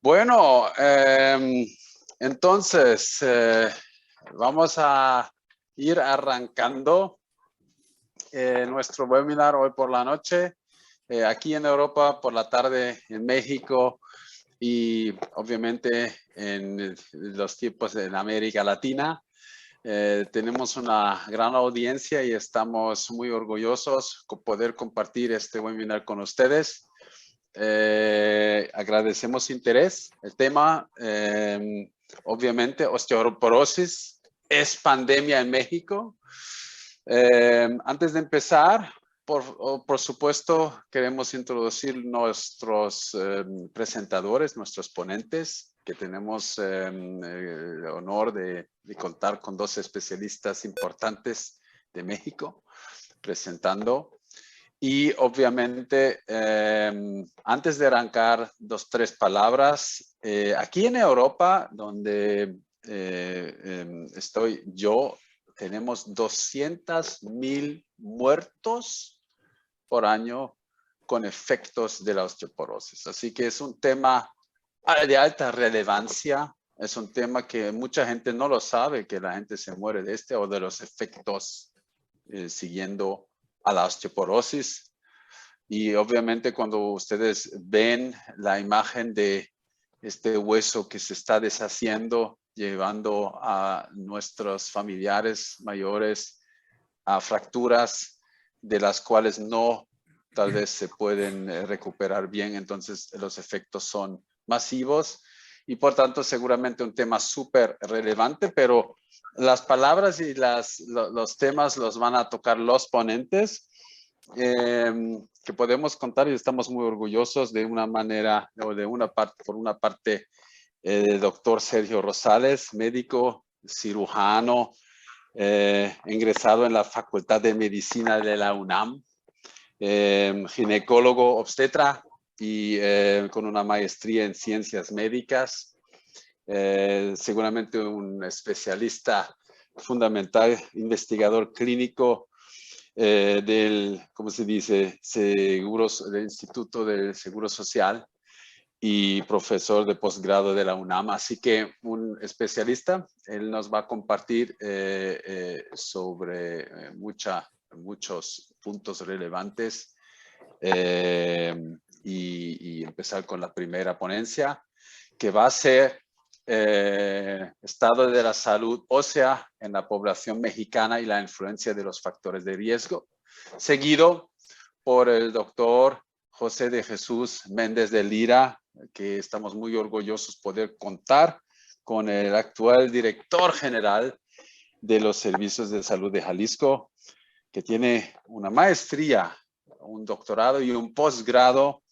Bueno, entonces vamos a ir arrancando nuestro webinar hoy por la noche, aquí en Europa, por la tarde en México y obviamente en los tiempos en América Latina. Tenemos una gran audiencia y estamos muy orgullosos de poder compartir este webinar con ustedes. Agradecemos su interés. El tema, obviamente, osteoporosis es pandemia en México. Antes de empezar, por supuesto, queremos introducir nuestros presentadores, nuestros ponentes, que tenemos el honor de contar con dos especialistas importantes de México presentando. Y obviamente, antes de arrancar, tres palabras. Aquí en Europa, donde estoy yo, tenemos 200,000 muertos por año con efectos de la osteoporosis. Así que es un tema de alta relevancia. Es un tema que mucha gente no lo sabe, que la gente se muere de o de los efectos siguiendo a la osteoporosis. Y obviamente cuando ustedes ven la imagen de este hueso que se está deshaciendo, llevando a nuestros familiares mayores a fracturas de las cuales no tal vez se pueden recuperar bien, entonces los efectos son masivos y por tanto seguramente un tema súper relevante, pero las palabras y los temas los van a tocar los ponentes, que podemos contar y estamos muy orgullosos de una manera o de una parte, por una parte, el doctor Sergio Rosales, médico, cirujano, ingresado en la Facultad de Medicina de la UNAM, ginecólogo obstetra y con una maestría en ciencias médicas, seguramente un especialista fundamental, investigador clínico del, ¿cómo se dice?, del Instituto del Seguro Social y profesor de posgrado de la UNAM. Así que un especialista, él nos va a compartir sobre muchos puntos relevantes y empezar con la primera ponencia, que va a ser estado de la salud ósea en la población mexicana y la influencia de los factores de riesgo, seguido por el doctor José de Jesús Méndez de Lira, que estamos muy orgullosos poder contar con el actual director general de los servicios de salud de Jalisco, que tiene una maestría, un doctorado y un posgrado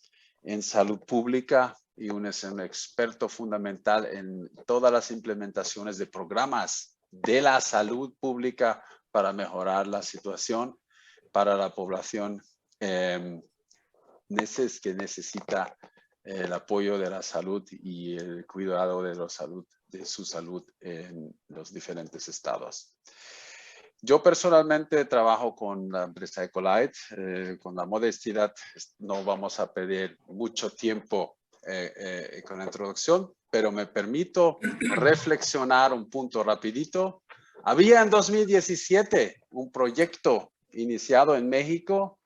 en salud pública y es un experto fundamental en todas las implementaciones de programas de la salud pública para mejorar la situación para la población que necesita el apoyo de la salud y el cuidado de su salud en los diferentes estados. Yo personalmente trabajo con la empresa Ecolite, con la modestidad, no vamos a perder mucho tiempo con la introducción, pero me permito reflexionar un punto rapidito. Había en 2017 un proyecto iniciado en México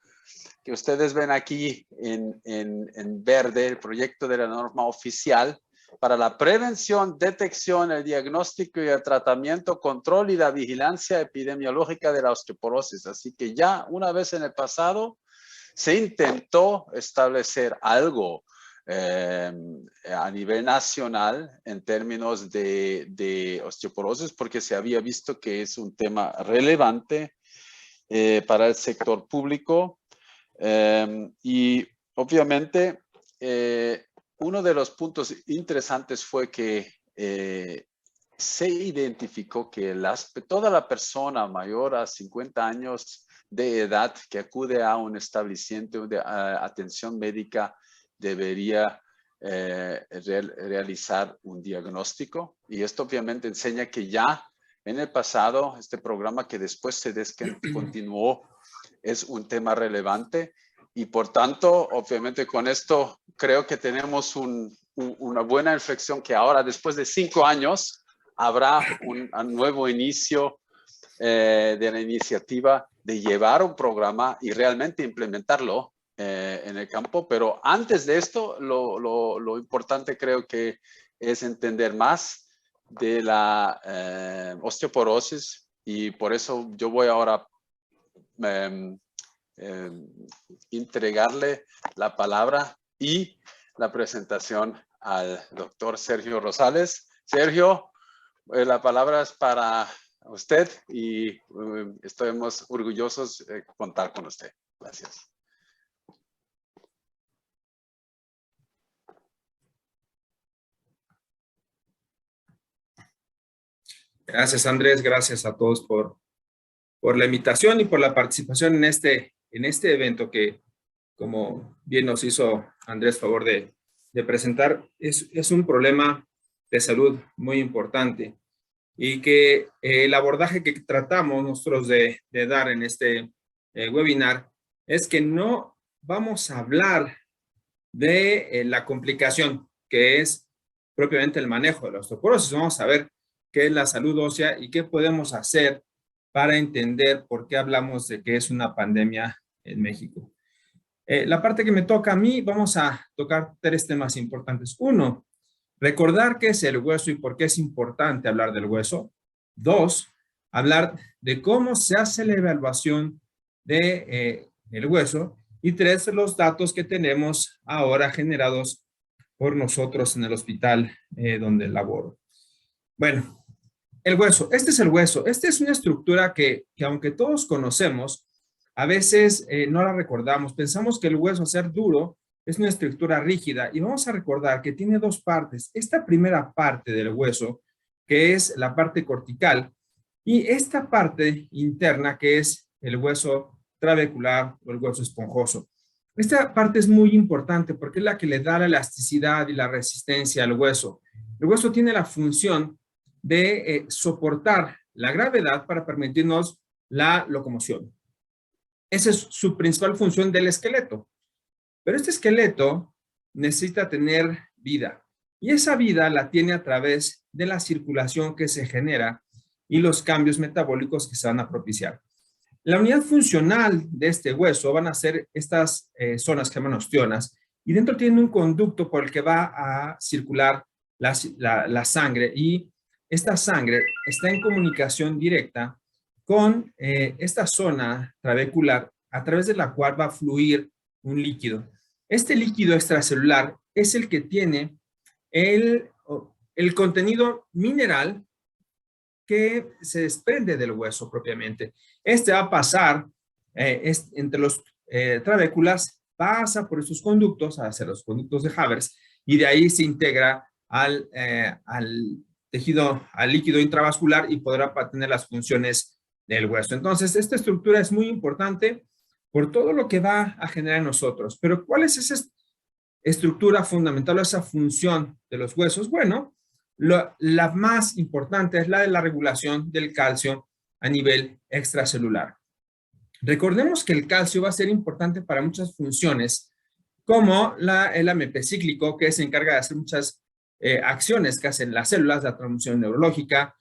que ustedes ven aquí en verde, el proyecto de la norma oficial para la prevención, detección, el diagnóstico y el tratamiento, control y la vigilancia epidemiológica de la osteoporosis. Así que ya una vez en el pasado se intentó establecer algo a nivel nacional en términos de osteoporosis, porque se había visto que es un tema relevante para el sector público. Y obviamente, uno de los puntos interesantes fue que se identificó que toda la persona mayor a 50 años de edad que acude a un establecimiento de atención médica debería realizar un diagnóstico. Y esto obviamente enseña que ya en el pasado, este programa que después se descontinuó, es un tema relevante y por tanto, obviamente con esto creo que tenemos un una buena inflexión que ahora, después de 5 años, habrá un nuevo inicio de la iniciativa de llevar un programa y realmente implementarlo en el campo. Pero antes de esto, lo importante creo que es entender más de la osteoporosis, y por eso yo voy ahora entregarle la palabra y la presentación al doctor Sergio Rosales. Sergio, la palabra es para usted y estamos orgullosos de contar con usted. Gracias. Gracias, Andrés. Gracias a todos por la invitación y por la participación en este evento que, como bien nos hizo Andrés favor de presentar, es un problema de salud muy importante y que el abordaje que tratamos nosotros de dar en este webinar es que no vamos a hablar de la complicación que es propiamente el manejo de la osteoporosis. Vamos a ver qué es la salud ósea y qué podemos hacer para entender por qué hablamos de que es una pandemia en México. La parte que me toca a mí, vamos a tocar 3 temas importantes. 1, recordar qué es el hueso y por qué es importante hablar del hueso. 2, hablar de cómo se hace la evaluación del hueso. Y 3, los datos que tenemos ahora generados por nosotros en el hospital donde laboro. Bueno, el hueso. Este es el hueso. Esta es una estructura que aunque todos conocemos, a veces no la recordamos. Pensamos que el hueso, al ser duro, es una estructura rígida. Y vamos a recordar que tiene 2 partes. Esta primera parte del hueso, que es la parte cortical, y esta parte interna, que es el hueso trabecular o el hueso esponjoso. Esta parte es muy importante porque es la que le da la elasticidad y la resistencia al hueso. El hueso tiene la función de soportar la gravedad para permitirnos la locomoción. Esa es su principal función del esqueleto. Pero este esqueleto necesita tener vida. Y esa vida la tiene a través de la circulación que se genera y los cambios metabólicos que se van a propiciar. La unidad funcional de este hueso van a ser estas zonas que llaman osteonas, y dentro tiene un conducto por el que va a circular la sangre, y esta sangre está en comunicación directa con esta zona trabecular, a través de la cual va a fluir un líquido. Este líquido extracelular es el que tiene el contenido mineral que se desprende del hueso propiamente. Este va a pasar entre los trabéculas, pasa por estos conductos, a ser los conductos de Havers, y de ahí se integra al tejido, al líquido intravascular, y podrá tener las funciones del hueso. Entonces, esta estructura es muy importante por todo lo que va a generar en nosotros. Pero, ¿cuál es esa estructura fundamental o esa función de los huesos? Bueno, la más importante es la de la regulación del calcio a nivel extracelular. Recordemos que el calcio va a ser importante para muchas funciones, como el AMP cíclico, que se encarga de hacer muchas acciones que hacen las células, la transmisión neurológica,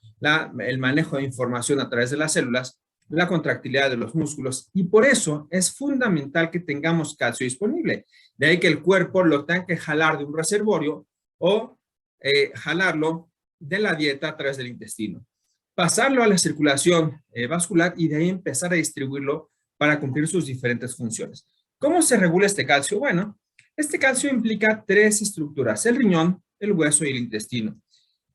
el manejo de información a través de las células, la contractilidad de los músculos, y por eso es fundamental que tengamos calcio disponible. De ahí que el cuerpo lo tenga que jalar de un reservorio o jalarlo de la dieta a través del intestino, pasarlo a la circulación vascular, y de ahí empezar a distribuirlo para cumplir sus diferentes funciones. ¿Cómo se regula este calcio? Bueno, este calcio implica 3 estructuras: el riñón, el hueso y el intestino.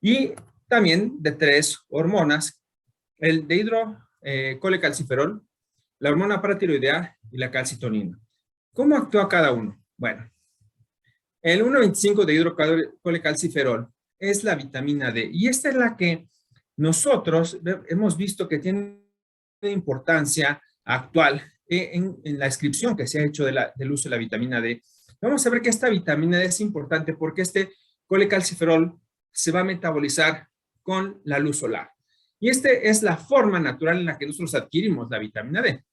Y también de 3 hormonas: el dehidrocolecalciferol, la hormona paratiroidea y la calcitonina. ¿Cómo actúa cada uno? Bueno, el 1,25 de hidrocolecalciferol es la vitamina D, y esta es la que nosotros hemos visto que tiene una importancia actual en la descripción que se ha hecho del uso de la vitamina D. Vamos a ver que esta vitamina D es importante porque este colecalciferol se va a metabolizar con la luz solar. Y esta es la forma natural en la que nosotros adquirimos la vitamina D.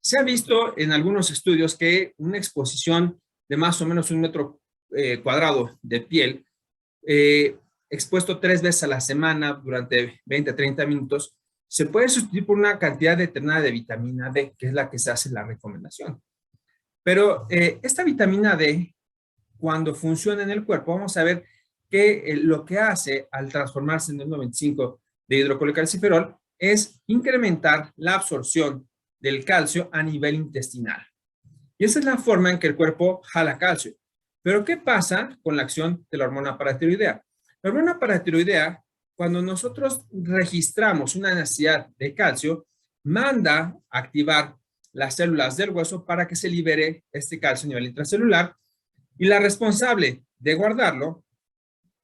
Se ha visto en algunos estudios que una exposición de más o menos 1 cuadrado de piel, expuesto 3 veces a la semana durante 20 a 30 minutos, se puede sustituir por una cantidad determinada de vitamina D, que es la que se hace la recomendación. Pero esta vitamina D, cuando funciona en el cuerpo, vamos a ver que lo que hace al transformarse en el 95 de hidrocolecalciferol es incrementar la absorción del calcio a nivel intestinal. Y esa es la forma en que el cuerpo jala calcio. Pero ¿qué pasa con la acción de la hormona paratiroidea? La hormona paratiroidea, cuando nosotros registramos una necesidad de calcio, manda a activar las células del hueso para que se libere este calcio a nivel intracelular, y la responsable de guardarlo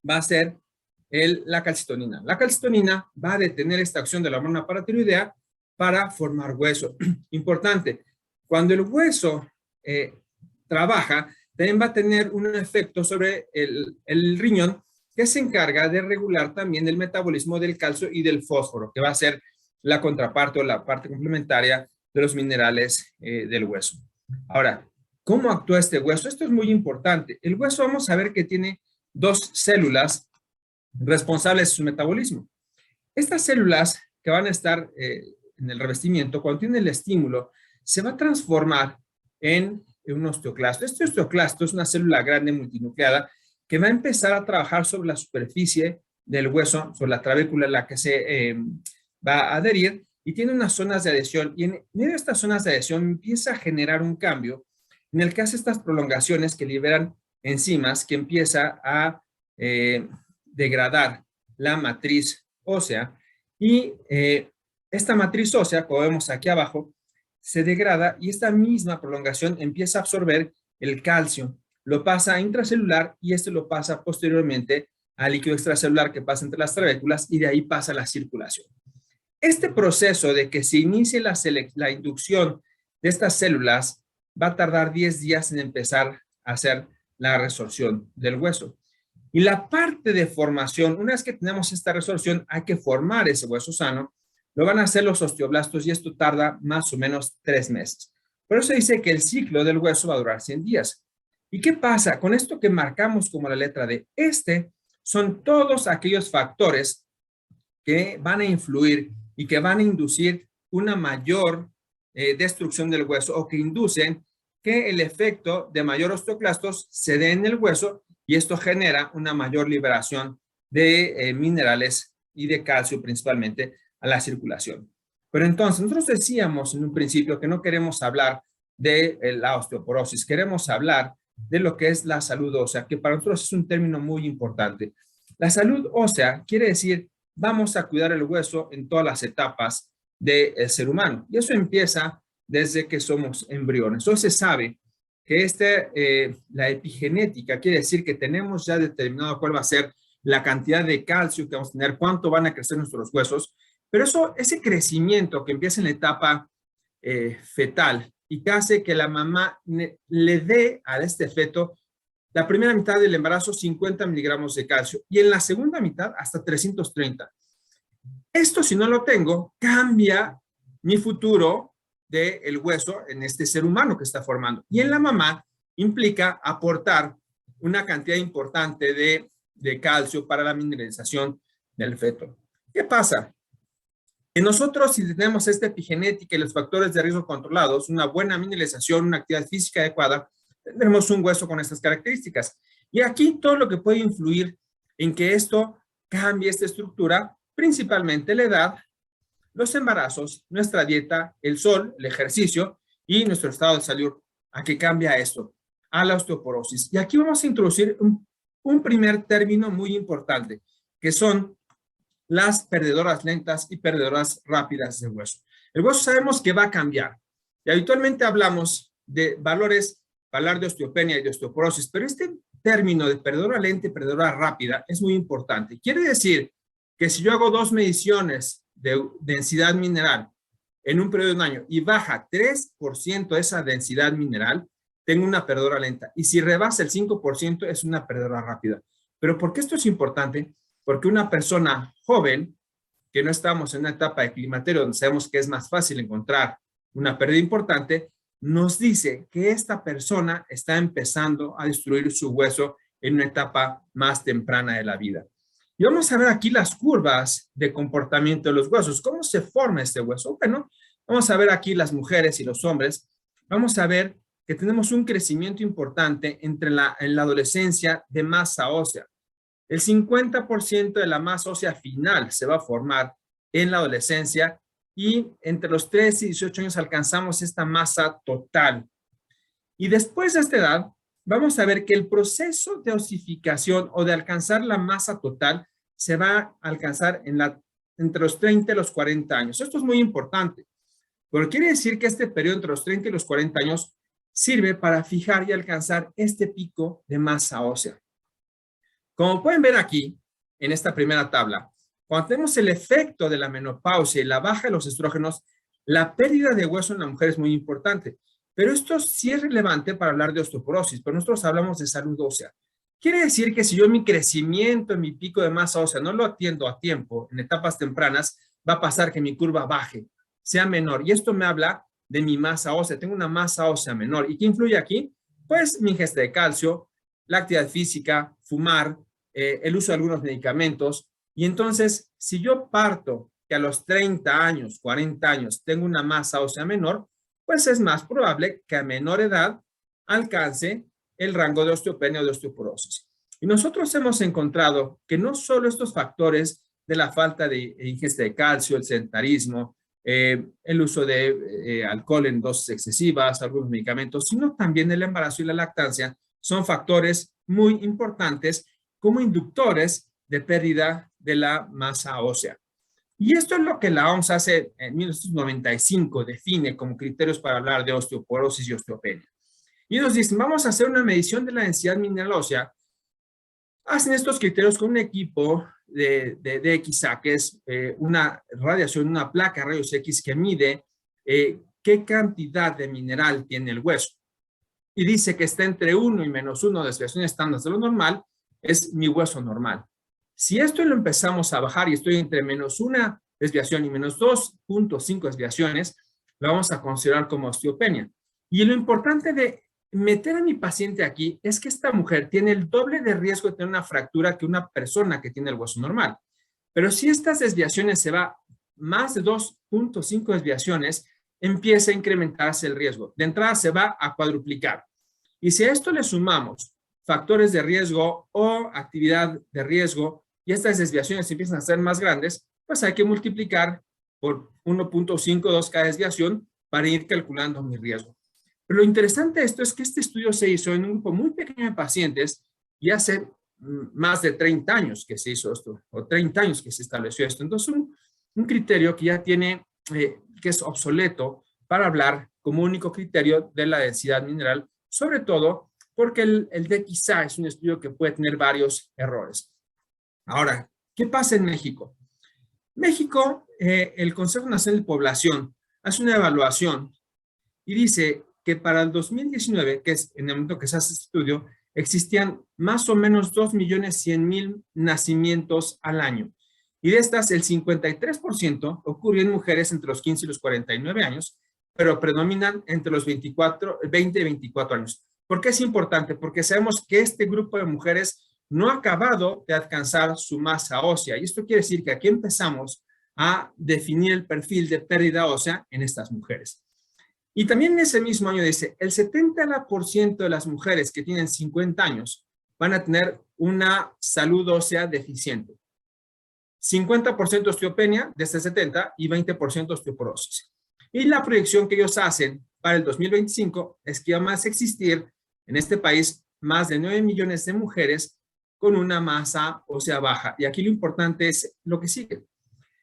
va a ser la calcitonina. La calcitonina va a detener esta acción de la hormona paratiroidea para formar hueso. Importante, cuando el hueso trabaja, también va a tener un efecto sobre el riñón, que se encarga de regular también el metabolismo del calcio y del fósforo, que va a ser la contraparte o la parte complementaria de los minerales del hueso. Ahora, ¿cómo actúa este hueso? Esto es muy importante. El hueso, vamos a ver que tiene 2 células responsables de su metabolismo. Estas células que van a estar en el revestimiento, cuando tienen el estímulo, se va a transformar en un osteoclasto. Este osteoclasto es una célula grande multinucleada que va a empezar a trabajar sobre la superficie del hueso, sobre la trabécula en la que se va a adherir, y tiene unas zonas de adhesión, y en medio de estas zonas de adhesión empieza a generar un cambio en el que hace estas prolongaciones que liberan enzimas, que empieza a degradar la matriz ósea, y esta matriz ósea, como vemos aquí abajo, se degrada, y esta misma prolongación empieza a absorber el calcio, lo pasa a intracelular, y esto lo pasa posteriormente al líquido extracelular que pasa entre las trabéculas, y de ahí pasa a la circulación. Este proceso de que se inicie la inducción de estas células va a tardar 10 días en empezar a hacer la resorción del hueso. Y la parte de formación, una vez que tenemos esta resorción, hay que formar ese hueso sano. Lo van a hacer los osteoblastos, y esto tarda más o menos 3 meses. Por eso dice que el ciclo del hueso va a durar 100 días. ¿Y qué pasa con esto que marcamos como la letra D? Son todos aquellos factores que van a influir y que van a inducir una mayor destrucción del hueso, o que inducen que el efecto de mayor osteoclastos se dé en el hueso, y esto genera una mayor liberación de minerales y de calcio principalmente a la circulación. Pero entonces nosotros decíamos en un principio que no queremos hablar de la osteoporosis, queremos hablar de lo que es la salud ósea, que para nosotros es un término muy importante. La salud ósea quiere decir vamos a cuidar el hueso en todas las etapas del ser humano, y eso empieza desde que somos embriones. Entonces se sabe que la epigenética quiere decir que tenemos ya determinado cuál va a ser la cantidad de calcio que vamos a tener, cuánto van a crecer nuestros huesos, pero ese crecimiento que empieza en la etapa fetal, y que hace que la mamá le dé a este feto la primera mitad del embarazo 50 miligramos de calcio, y en la segunda mitad hasta 330. Esto, si no lo tengo, cambia mi futuro del hueso en este ser humano que está formando. Y en la mamá implica aportar una cantidad importante de calcio para la mineralización del feto. ¿Qué pasa? Que nosotros, si tenemos esta epigenética y los factores de riesgo controlados, una buena mineralización, una actividad física adecuada, tendremos un hueso con estas características. Y aquí todo lo que puede influir en que esto cambie esta estructura, principalmente la edad, los embarazos, nuestra dieta, el sol, el ejercicio y nuestro estado de salud. ¿A qué cambia esto? A la osteoporosis. Y aquí vamos a introducir un primer término muy importante, que son las perdedoras lentas y perdedoras rápidas de hueso. El hueso sabemos que va a cambiar, y habitualmente hablamos de valores, hablar de osteopenia y de osteoporosis, pero este término de perdedora lenta y perdedora rápida es muy importante. Quiere decir que si yo hago 2 mediciones de densidad mineral en un periodo de un año y baja 3% esa densidad mineral, tengo una perdedora lenta, y si rebasa el 5% es una perdedora rápida. ¿Pero por qué esto es importante? Porque una persona joven, que no estamos en una etapa de climaterio donde sabemos que es más fácil encontrar una pérdida importante, nos dice que esta persona está empezando a destruir su hueso en una etapa más temprana de la vida. Y vamos a ver aquí las curvas de comportamiento de los huesos. ¿Cómo se forma este hueso? Bueno, vamos a ver aquí las mujeres y los hombres. Vamos a ver que tenemos un crecimiento importante en la adolescencia de masa ósea. El 50% de la masa ósea final se va a formar en la adolescencia y entre los 13 y 18 años alcanzamos esta masa total. Y después de esta edad, vamos a ver que el proceso de osificación o de alcanzar la masa total se va a alcanzar entre los 30 y los 40 años. Esto es muy importante, porque quiere decir que este periodo entre los 30 y los 40 años sirve para fijar y alcanzar este pico de masa ósea. Como pueden ver aquí, en esta primera tabla, cuando tenemos el efecto de la menopausia y la baja de los estrógenos, la pérdida de hueso en la mujer es muy importante. Pero esto sí es relevante para hablar de osteoporosis, pero nosotros hablamos de salud ósea. Quiere decir que si yo mi crecimiento, mi pico de masa ósea no lo atiendo a tiempo, en etapas tempranas, va a pasar que mi curva baje, sea menor. Y esto me habla de mi masa ósea. Tengo una masa ósea menor. ¿Y qué influye aquí? Pues mi ingesta de calcio, la actividad física, fumar, el uso de algunos medicamentos. Y entonces, si yo parto que a los 30 años, 40 años, tengo una masa ósea menor, pues es más probable que a menor edad alcance el rango de osteopenia o de osteoporosis. Y nosotros hemos encontrado que no solo estos factores de la falta de ingesta de calcio, el sedentarismo, el uso de alcohol en dosis excesivas, algunos medicamentos, sino también el embarazo y la lactancia son factores muy importantes como inductores de pérdida de la masa ósea. Y esto es lo que la OMS hace en 1995, define como criterios para hablar de osteoporosis y osteopenia. Y nos dicen, vamos a hacer una medición de la densidad mineral ósea. Hacen estos criterios con un equipo de DXA, que es una radiación, una placa de rayos X que mide qué cantidad de mineral tiene el hueso. Y dice que está entre 1 y -1 desviaciones estándar de lo normal, es mi hueso normal. Si esto lo empezamos a bajar y estoy entre -1 desviación y -2.5 desviaciones, lo vamos a considerar como osteopenia. Y lo importante de meter a mi paciente aquí es que esta mujer tiene el doble de riesgo de tener una fractura que una persona que tiene el hueso normal. Pero si estas desviaciones se va más de 2.5 desviaciones, empieza a incrementarse el riesgo. De entrada se va a cuadruplicar. Y si a esto le sumamos factores de riesgo o actividad de riesgo y estas desviaciones empiezan a ser más grandes, pues hay que multiplicar por 1.52 cada desviación para ir calculando mi riesgo. Pero lo interesante de esto es que este estudio se hizo en un grupo muy pequeño de pacientes y hace más de 30 años que se hizo esto, o 30 años que se estableció esto. Entonces, un criterio que ya tiene, que es obsoleto para hablar como único criterio de la densidad mineral, sobre todo porque el DXA es un estudio que puede tener varios errores. Ahora, ¿qué pasa en México? México, el Consejo Nacional de Población hace una evaluación y dice que para el 2019, que es en el momento que se hace este estudio, existían más o menos 2.100.000 nacimientos al año. Y de estas, el 53% ocurrió en mujeres entre los 15 y los 49 años, pero predominan entre los 20 y 24 años. ¿Por qué es importante? Porque sabemos que este grupo de mujeres no ha acabado de alcanzar su masa ósea. Y esto quiere decir que aquí empezamos a definir el perfil de pérdida ósea en estas mujeres. Y también en ese mismo año dice, el 70% de las mujeres que tienen 50 años van a tener una salud ósea deficiente. 50% osteopenia de este 70 y 20% osteoporosis. Y la proyección que ellos hacen para el 2025 es que va a existir en este país más de 9 millones de mujeres con una masa ósea baja. Y aquí lo importante es lo que sigue.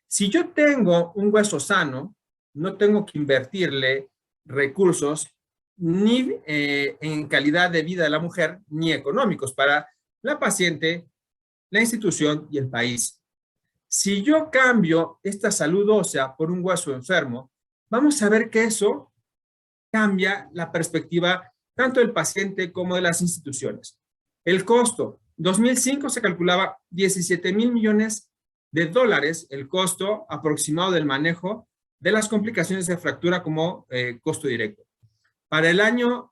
Si yo tengo un hueso sano, no tengo que invertirle recursos ni en calidad de vida de la mujer, ni económicos para la paciente, la institución y el país. Si yo cambio esta salud ósea por un hueso enfermo, vamos a ver que eso cambia la perspectiva tanto del paciente como de las instituciones. El costo, 2005 se calculaba 17,000 millones de dólares el costo aproximado del manejo de las complicaciones de fractura como costo directo. Para el año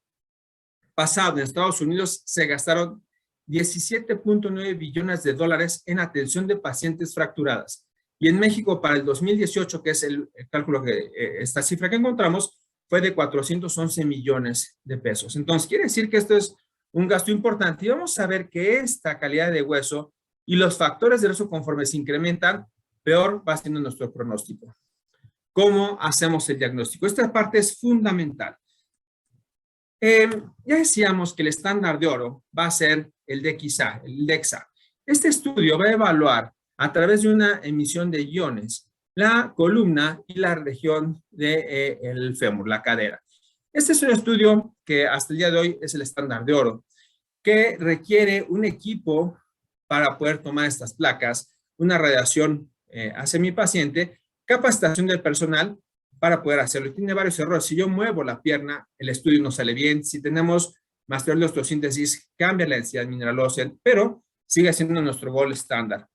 pasado en Estados Unidos se gastaron 17.9 billones de dólares en atención de pacientes fracturadas. Y en México para el 2018, que es el cálculo que esta cifra que encontramos, fue de 411 millones de pesos. Entonces, quiere decir que esto es un gasto importante. Y vamos a ver que esta calidad de hueso y los factores de hueso conforme se incrementan, peor va siendo nuestro pronóstico. ¿Cómo hacemos el diagnóstico? Esta parte es fundamental. Ya decíamos que el estándar de oro va a ser el DXA, el DEXA. Este estudio va a evaluar a través de una emisión de iones la columna y la región del fémur, la cadera. Este es un estudio que hasta el día de hoy es el estándar de oro, que requiere un equipo para poder tomar estas placas, una radiación hacia mi paciente, capacitación del personal para poder hacerlo. Y tiene varios errores. Si yo muevo la pierna, el estudio no sale bien. Si tenemos material de osteosíntesis, cambia la densidad mineral ósea, pero sigue siendo nuestro gold estándar.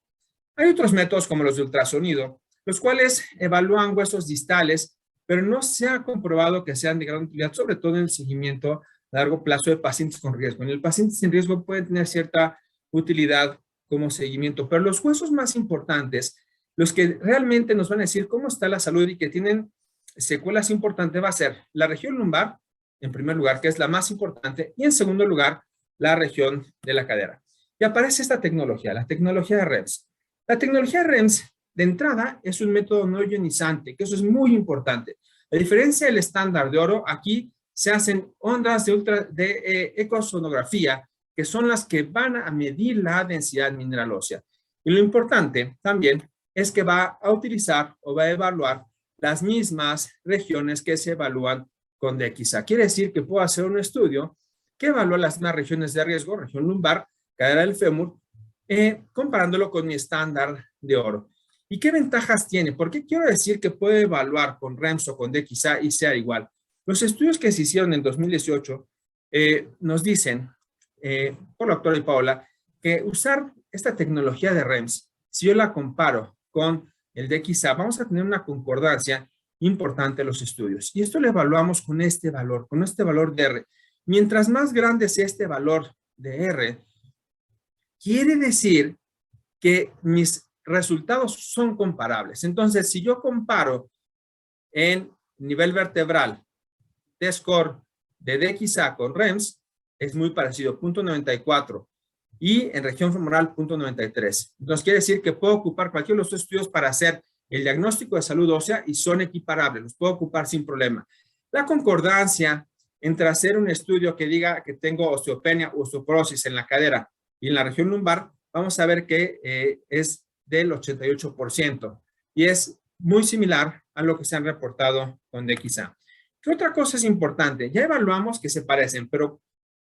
Hay otros métodos como los de ultrasonido, los cuales evalúan huesos distales, pero no se ha comprobado que sean de gran utilidad, sobre todo en el seguimiento a largo plazo de pacientes con riesgo. En el paciente sin riesgo pueden tener cierta utilidad como seguimiento, pero los huesos más importantes, los que realmente nos van a decir cómo está la salud y que tienen secuelas importantes, va a ser la región lumbar, en primer lugar, que es la más importante, y en segundo lugar, la región de la cadera. Y aparece esta tecnología, la tecnología de REMS. La tecnología de REMS, de entrada, es un método no ionizante, que eso es muy importante. A diferencia del estándar de oro, aquí se hacen ondas de ecosonografía, que son las que van a medir la densidad mineral ósea. Y lo importante también es que va a utilizar o va a evaluar las mismas regiones que se evalúan con DXA. Quiere decir que puedo hacer un estudio que evalúa las mismas regiones de riesgo, región lumbar, cadera del fémur, comparándolo con mi estándar de oro. ¿Y qué ventajas tiene? ¿Por qué quiero decir que puedo evaluar con REMS o con DXA y sea igual? Los estudios que se hicieron en 2018 nos dicen, por la doctora y Paola, que usar esta tecnología de REMS, si yo la comparo con el DXA, vamos a tener una concordancia importante en los estudios. Y esto lo evaluamos con este valor de R. Mientras más grande sea este valor de R, quiere decir que mis resultados son comparables. Entonces, si yo comparo en nivel vertebral T-score de DXA con REMS, es muy parecido, 0.94. Y en región femoral, 0.93. Entonces, quiere decir que puedo ocupar cualquiera de los estudios para hacer el diagnóstico de salud ósea y son equiparables, los puedo ocupar sin problema. La concordancia entre hacer un estudio que diga que tengo osteopenia o osteoporosis en la cadera y en la región lumbar, vamos a ver que es del 88% y es muy similar a lo que se han reportado con DXA. ¿Qué otra cosa es importante? Ya evaluamos que se parecen, pero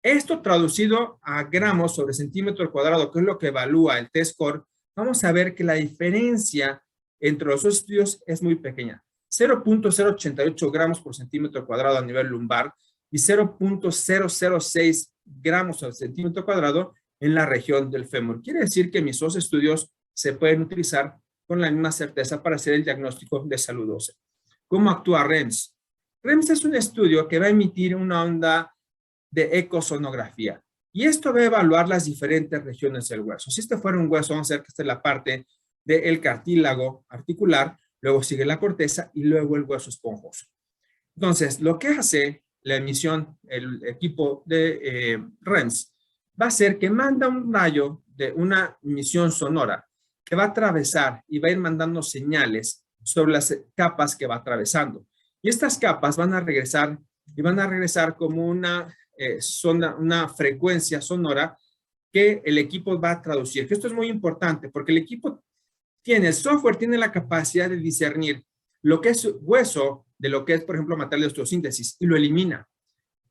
esto traducido a gramos sobre centímetro cuadrado, que es lo que evalúa el T-score, vamos a ver que la diferencia entre los dos estudios es muy pequeña. 0.088 gramos por centímetro cuadrado a nivel lumbar y 0.006 gramos por centímetro cuadrado en la región del fémur. Quiere decir que mis dos estudios se pueden utilizar con la misma certeza para hacer el diagnóstico de salud ósea. ¿Cómo actúa REMS? REMS es un estudio que va a emitir una onda de ecosonografía. Y esto va a evaluar las diferentes regiones del hueso. Si este fuera un hueso, vamos a ver que esta es la parte del cartílago articular, luego sigue la corteza y luego el hueso esponjoso. Entonces, lo que hace la emisión, el equipo de REMS, va a ser que manda un rayo de una emisión sonora que va a atravesar y va a ir mandando señales sobre las capas que va atravesando. Y estas capas van a regresar y van a regresar como una frecuencia sonora que el equipo va a traducir. Esto es muy importante porque el equipo el software tiene la capacidad de discernir lo que es hueso de lo que es, por ejemplo, material de osteosíntesis y lo elimina.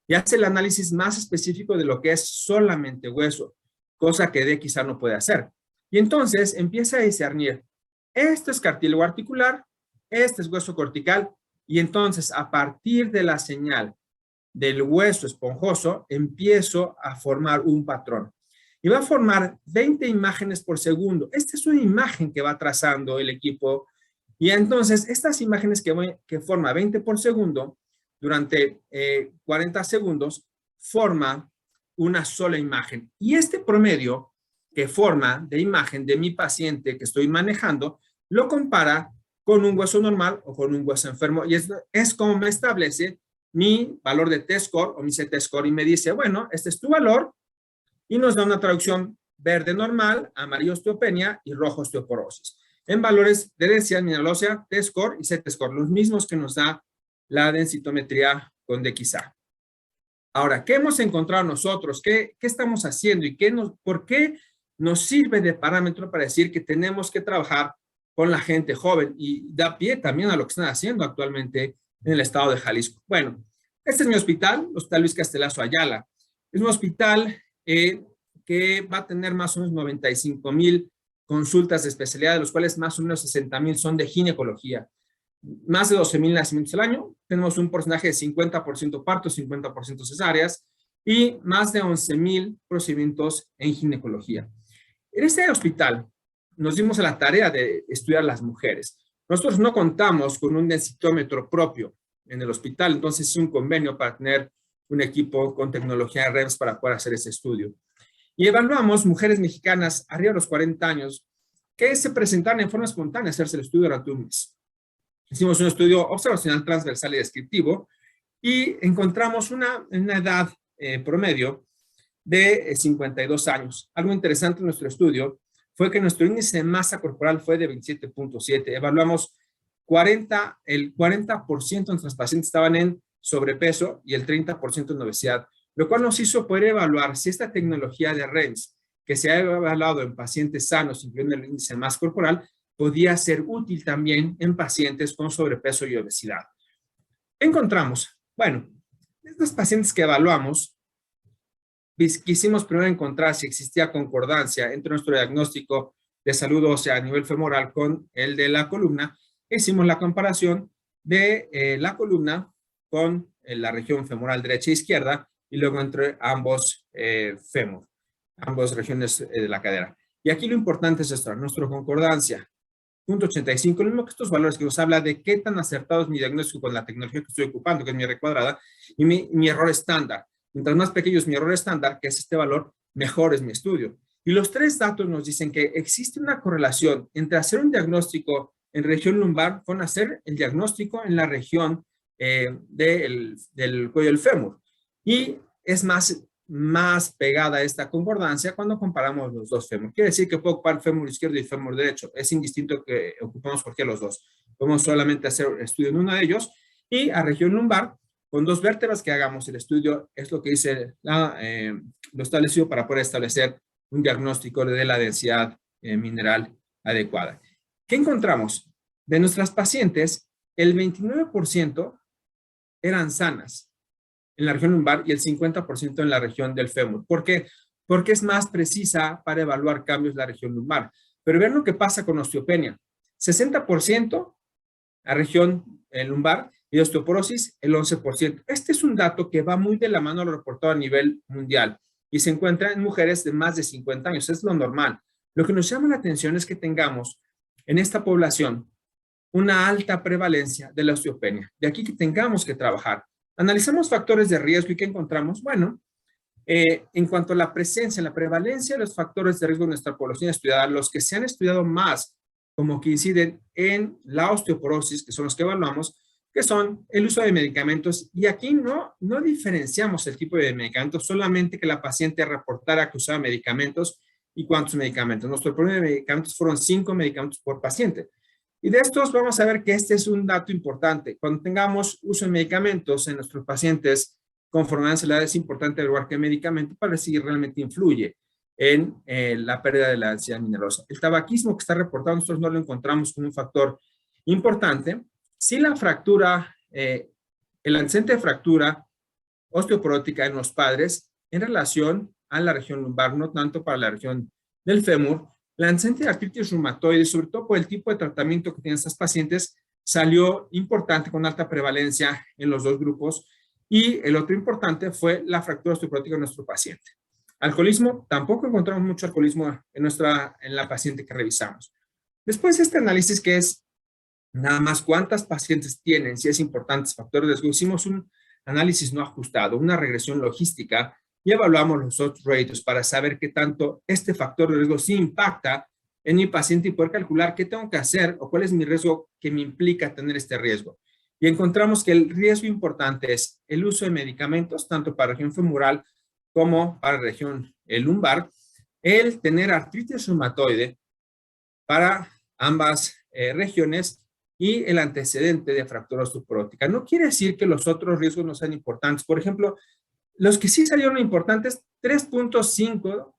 Y hace el análisis más específico de lo que es solamente hueso, cosa que DXA no puede hacer. Y entonces empieza a discernir, este es cartílago articular, este es hueso cortical, y entonces a partir de la señal del hueso esponjoso, empiezo a formar un patrón. Y va a formar 20 imágenes por segundo. Esta es una imagen que va trazando el equipo. Y entonces, estas imágenes que forma 20 por segundo, durante 40 segundos, forma una sola imagen. Y este promedio que forma de imagen de mi paciente que estoy manejando, lo compara con un hueso normal o con un hueso enfermo. Y es como me establece mi valor de T-score o mi Z-score y me dice, bueno, este es tu valor, y nos da una traducción verde normal, amarillo osteopenia y rojo osteoporosis. En valores de densidad mineral ósea, T-score y Z-score, los mismos que nos da la densitometría con DXA. Ahora, ¿qué hemos encontrado nosotros? ¿Qué estamos haciendo? ¿Y por qué nos sirve de parámetro para decir que tenemos que trabajar con la gente joven? Y da pie también a lo que están haciendo actualmente en el estado de Jalisco. Bueno, este es mi hospital, el Hospital Luis Castelazo Ayala. Es un hospital que va a tener más o menos 95,000 consultas de especialidad, de los cuales más o menos 60,000 son de ginecología. Más de 12,000 nacimientos al año, tenemos un porcentaje de 50% partos, 50% cesáreas y más de 11,000 procedimientos en ginecología. En este hospital nos dimos a la tarea de estudiar las mujeres. Nosotros no contamos con un densitómetro propio en el hospital, entonces es un convenio para tener un equipo con tecnología REMS para poder hacer ese estudio. Y evaluamos mujeres mexicanas arriba de los 40 años que se presentaron en forma espontánea a hacerse el estudio durante un mes. Hicimos un estudio observacional transversal y descriptivo y encontramos una edad promedio de 52 años. Algo interesante en nuestro estudio fue que nuestro índice de masa corporal fue de 27.7. Evaluamos el 40% de nuestros pacientes estaban en sobrepeso y el 30% en obesidad, lo cual nos hizo poder evaluar si esta tecnología de REMS, que se ha evaluado en pacientes sanos, incluyendo el índice de masa corporal, podía ser útil también en pacientes con sobrepeso y obesidad. ¿Qué encontramos? Bueno, estos pacientes que evaluamos, quisimos primero encontrar si existía concordancia entre nuestro diagnóstico de salud ósea a nivel femoral con el de la columna. Hicimos la comparación de la columna con la región femoral derecha e izquierda y luego entre ambos fémur, ambas regiones de la cadera. Y aquí lo importante es esto, nuestra concordancia. 0.85, lo mismo que estos valores que nos habla de qué tan acertado es mi diagnóstico con la tecnología que estoy ocupando, que es mi R cuadrada, y mi error estándar. Mientras más pequeño es mi error estándar, que es este valor, mejor es mi estudio. Y los tres datos nos dicen que existe una correlación entre hacer un diagnóstico en región lumbar con hacer el diagnóstico en la región del cuello del fémur. Y es más pegada a esta concordancia cuando comparamos los dos fémur. Quiere decir que puedo ocupar fémur izquierdo y fémur derecho. Es indistinto que ocupamos cualquiera de los dos. Podemos solamente hacer estudio en uno de ellos y a región lumbar, con dos vértebras que hagamos el estudio, es lo que dice lo establecido para poder establecer un diagnóstico de la densidad mineral adecuada. ¿Qué encontramos? De nuestras pacientes, el 29% eran sanas en la región lumbar y el 50% en la región del fémur. ¿Por qué? Porque es más precisa para evaluar cambios en la región lumbar. Pero vean lo que pasa con osteopenia. 60% a región lumbar y osteoporosis el 11%. Este es un dato que va muy de la mano a lo reportado a nivel mundial y se encuentra en mujeres de más de 50 años. Es lo normal. Lo que nos llama la atención es que tengamos en esta población una alta prevalencia de la osteopenia. De aquí que tengamos que trabajar. Analizamos factores de riesgo y ¿qué encontramos? Bueno, en cuanto a la presencia, la prevalencia de los factores de riesgo de nuestra población estudiada, los que se han estudiado más como que inciden en la osteoporosis, que son los que evaluamos, que son el uso de medicamentos. Y aquí no diferenciamos el tipo de medicamentos, solamente que la paciente reportara que usaba medicamentos y cuántos medicamentos. Nuestro promedio de medicamentos fueron 5 medicamentos por paciente. Y de estos vamos a ver que este es un dato importante. Cuando tengamos uso de medicamentos en nuestros pacientes con enfermedades de la edad, es importante evaluar qué medicamento para ver si realmente influye en la pérdida de la densidad minerosa. El tabaquismo que está reportado, nosotros no lo encontramos como un factor importante. Si la fractura, el antecedente de fractura osteoporótica en los padres en relación a la región lumbar, no tanto para la región del fémur, la antecedente de artritis reumatoide, sobre todo por el tipo de tratamiento que tienen estas pacientes, salió importante con alta prevalencia en los dos grupos. Y el otro importante fue la fractura osteoporótica en nuestro paciente. Alcoholismo, tampoco encontramos mucho alcoholismo en la paciente que revisamos. Después de este análisis que es nada más cuántas pacientes tienen, si es importante ese factor de riesgo. Hicimos un análisis no ajustado, una regresión logística y evaluamos los odds ratios para saber qué tanto este factor de riesgo sí impacta en mi paciente y poder calcular qué tengo que hacer o cuál es mi riesgo que me implica tener este riesgo. Y encontramos que el riesgo importante es el uso de medicamentos, tanto para región femoral como para región lumbar, el tener artritis reumatoide para ambas regiones y el antecedente de fractura osteoporótica. No quiere decir que los otros riesgos no sean importantes. Por ejemplo, los que sí salieron importantes, 3.5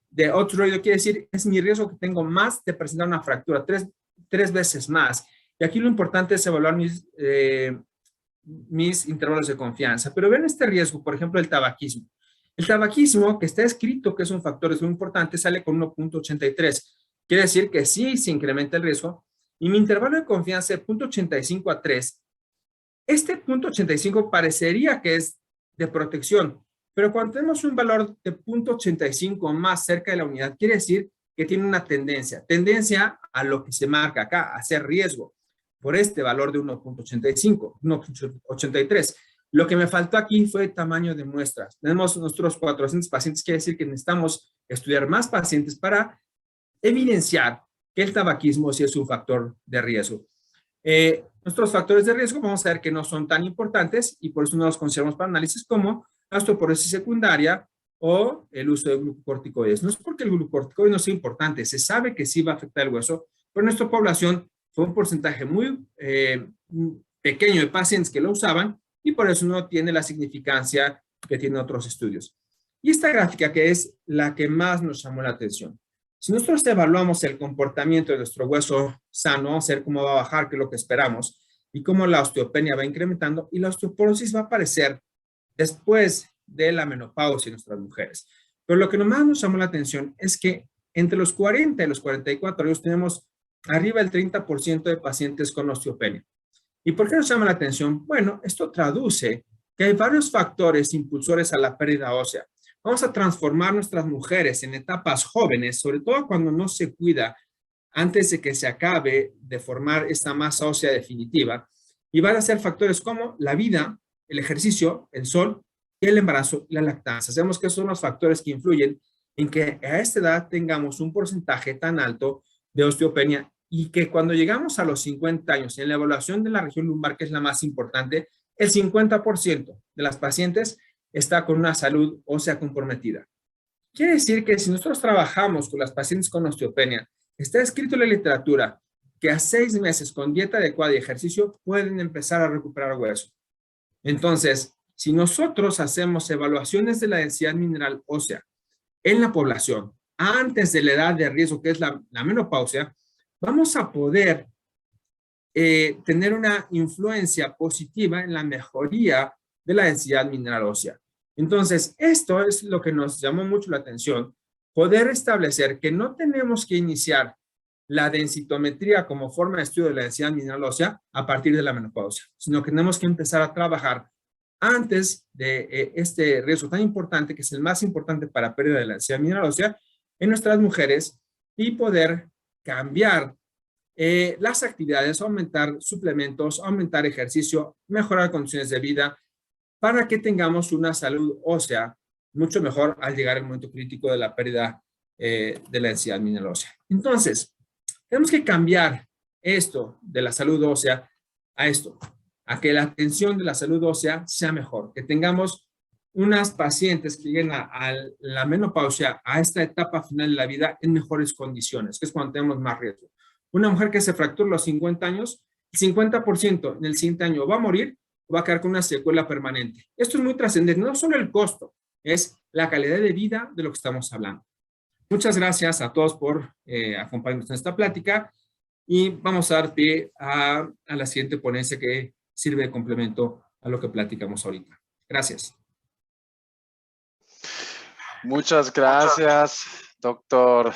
de odds ratio, quiere decir es mi riesgo que tengo más de presentar una fractura, tres veces más. Y aquí lo importante es evaluar mis intervalos de confianza. Pero ven este riesgo, por ejemplo, el tabaquismo. El tabaquismo, que está escrito que es un factor muy importante, sale con 1.83. Quiere decir que sí se incrementa el riesgo. Y mi intervalo de confianza de 0.85 a 3, este 0.85 parecería que es de protección, pero cuando tenemos un valor de 0.85 más cerca de la unidad, quiere decir que tiene una tendencia a lo que se marca acá, a ser riesgo, por este valor de 1.85, 1.83. Lo que me faltó aquí fue tamaño de muestras. Tenemos nuestros 400 pacientes, quiere decir que necesitamos estudiar más pacientes para evidenciar que el tabaquismo sí es un factor de riesgo. Nuestros factores de riesgo vamos a ver que no son tan importantes y por eso no los consideramos para análisis como la osteoporosis secundaria o el uso de glucocorticoides. No es porque el glucocorticoide no sea importante, se sabe que sí va a afectar el hueso, pero en nuestra población fue un porcentaje muy pequeño de pacientes que lo usaban y por eso no tiene la significancia que tienen otros estudios. Y esta gráfica, que es la que más nos llamó la atención. Si nosotros evaluamos el comportamiento de nuestro hueso sano, vamos a ver cómo va a bajar, que es lo que esperamos, y cómo la osteopenia va incrementando y la osteoporosis va a aparecer después de la menopausia en nuestras mujeres. Pero lo que más nos llamó la atención es que entre los 40 y los 44 años tenemos arriba del 30% de pacientes con osteopenia. ¿Y por qué nos llama la atención? Bueno, esto traduce que hay varios factores impulsores a la pérdida ósea. Vamos a transformar nuestras mujeres en etapas jóvenes, sobre todo cuando no se cuida antes de que se acabe de formar esta masa ósea definitiva. Y van a ser factores como la vida, el ejercicio, el sol, el embarazo y la lactancia. Sabemos que son los factores que influyen en que a esta edad tengamos un porcentaje tan alto de osteopenia y que cuando llegamos a los 50 años, en la evaluación de la región lumbar, que es la más importante, el 50% de las pacientes está con una salud ósea comprometida. Quiere decir que si nosotros trabajamos con las pacientes con osteopenia, está escrito en la literatura que a 6 meses con dieta adecuada y ejercicio pueden empezar a recuperar hueso. Entonces, si nosotros hacemos evaluaciones de la densidad mineral ósea en la población antes de la edad de riesgo, que es la menopausia, vamos a poder tener una influencia positiva en la mejoría de la densidad mineral ósea. Entonces, esto es lo que nos llamó mucho la atención, poder establecer que no tenemos que iniciar la densitometría como forma de estudio de la densidad mineral ósea a partir de la menopausia, sino que tenemos que empezar a trabajar antes de este riesgo tan importante, que es el más importante para pérdida de la densidad mineral ósea en nuestras mujeres, y poder cambiar las actividades, aumentar suplementos, aumentar ejercicio, mejorar condiciones de vida, para que tengamos una salud ósea mucho mejor al llegar al momento crítico de la pérdida de la densidad mineral ósea. Entonces, tenemos que cambiar esto de la salud ósea a esto, a que la atención de la salud ósea sea mejor, que tengamos unas pacientes que lleguen a la menopausia, a esta etapa final de la vida, en mejores condiciones, que es cuando tenemos más riesgo. Una mujer que se fractura a los 50 años, el 50% en el siguiente año va a morir o va a quedar con una secuela permanente. Esto es muy trascendente, no solo el costo, es la calidad de vida de lo que estamos hablando. Muchas gracias a todos por acompañarnos en esta plática y vamos a dar pie a la siguiente ponencia que sirve de complemento a lo que platicamos ahorita. Gracias. Muchas gracias, doctor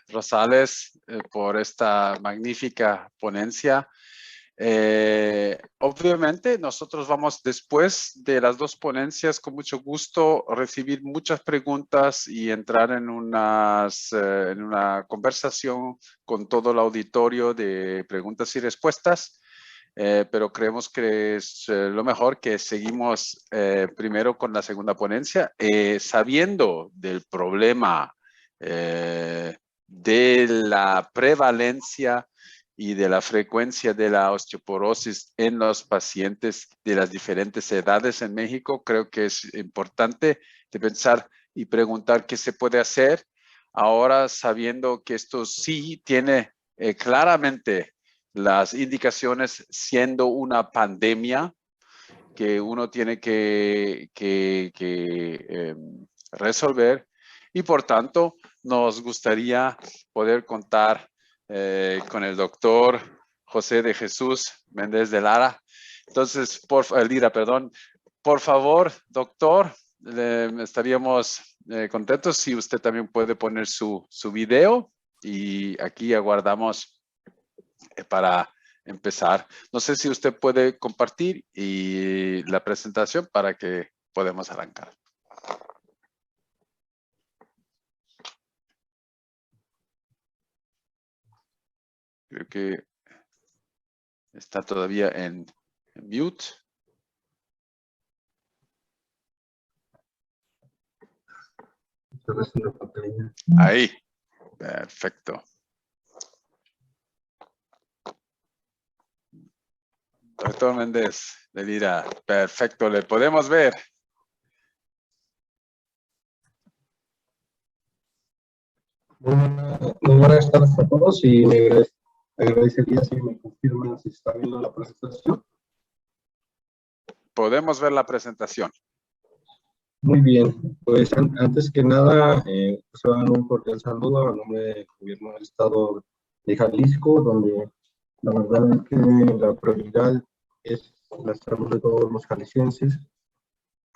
Rosales, por esta magnífica ponencia. Obviamente, nosotros vamos después de las dos ponencias, con mucho gusto, recibir muchas preguntas y entrar en una conversación con todo el auditorio de preguntas y respuestas. Pero creemos que es lo mejor que seguimos primero con la segunda ponencia, sabiendo del problema de la prevalencia y de la frecuencia de la osteoporosis en los pacientes de las diferentes edades en México. Creo que es importante de pensar y preguntar qué se puede hacer ahora, sabiendo que esto sí tiene claramente las indicaciones siendo una pandemia que uno tiene que resolver, y por tanto nos gustaría poder contar con el doctor José de Jesús Méndez de Lara. Entonces, Lira, perdón. Por favor, doctor, estaríamos contentos si usted también puede poner su video, y aquí aguardamos para empezar. No sé si usted puede compartir la presentación para que podamos arrancar. Creo que está todavía en mute. Ahí. Perfecto. Doctor Méndez de Lira, perfecto, le podemos ver. Muy buenas tardes a todos, y me agradecería si me confirman si está viendo la presentación. Podemos ver la presentación. Muy bien, pues antes que nada, pues un cordial saludo a nombre del gobierno del estado de Jalisco, donde la verdad es que la prioridad es la salud de todos los jaliscienses.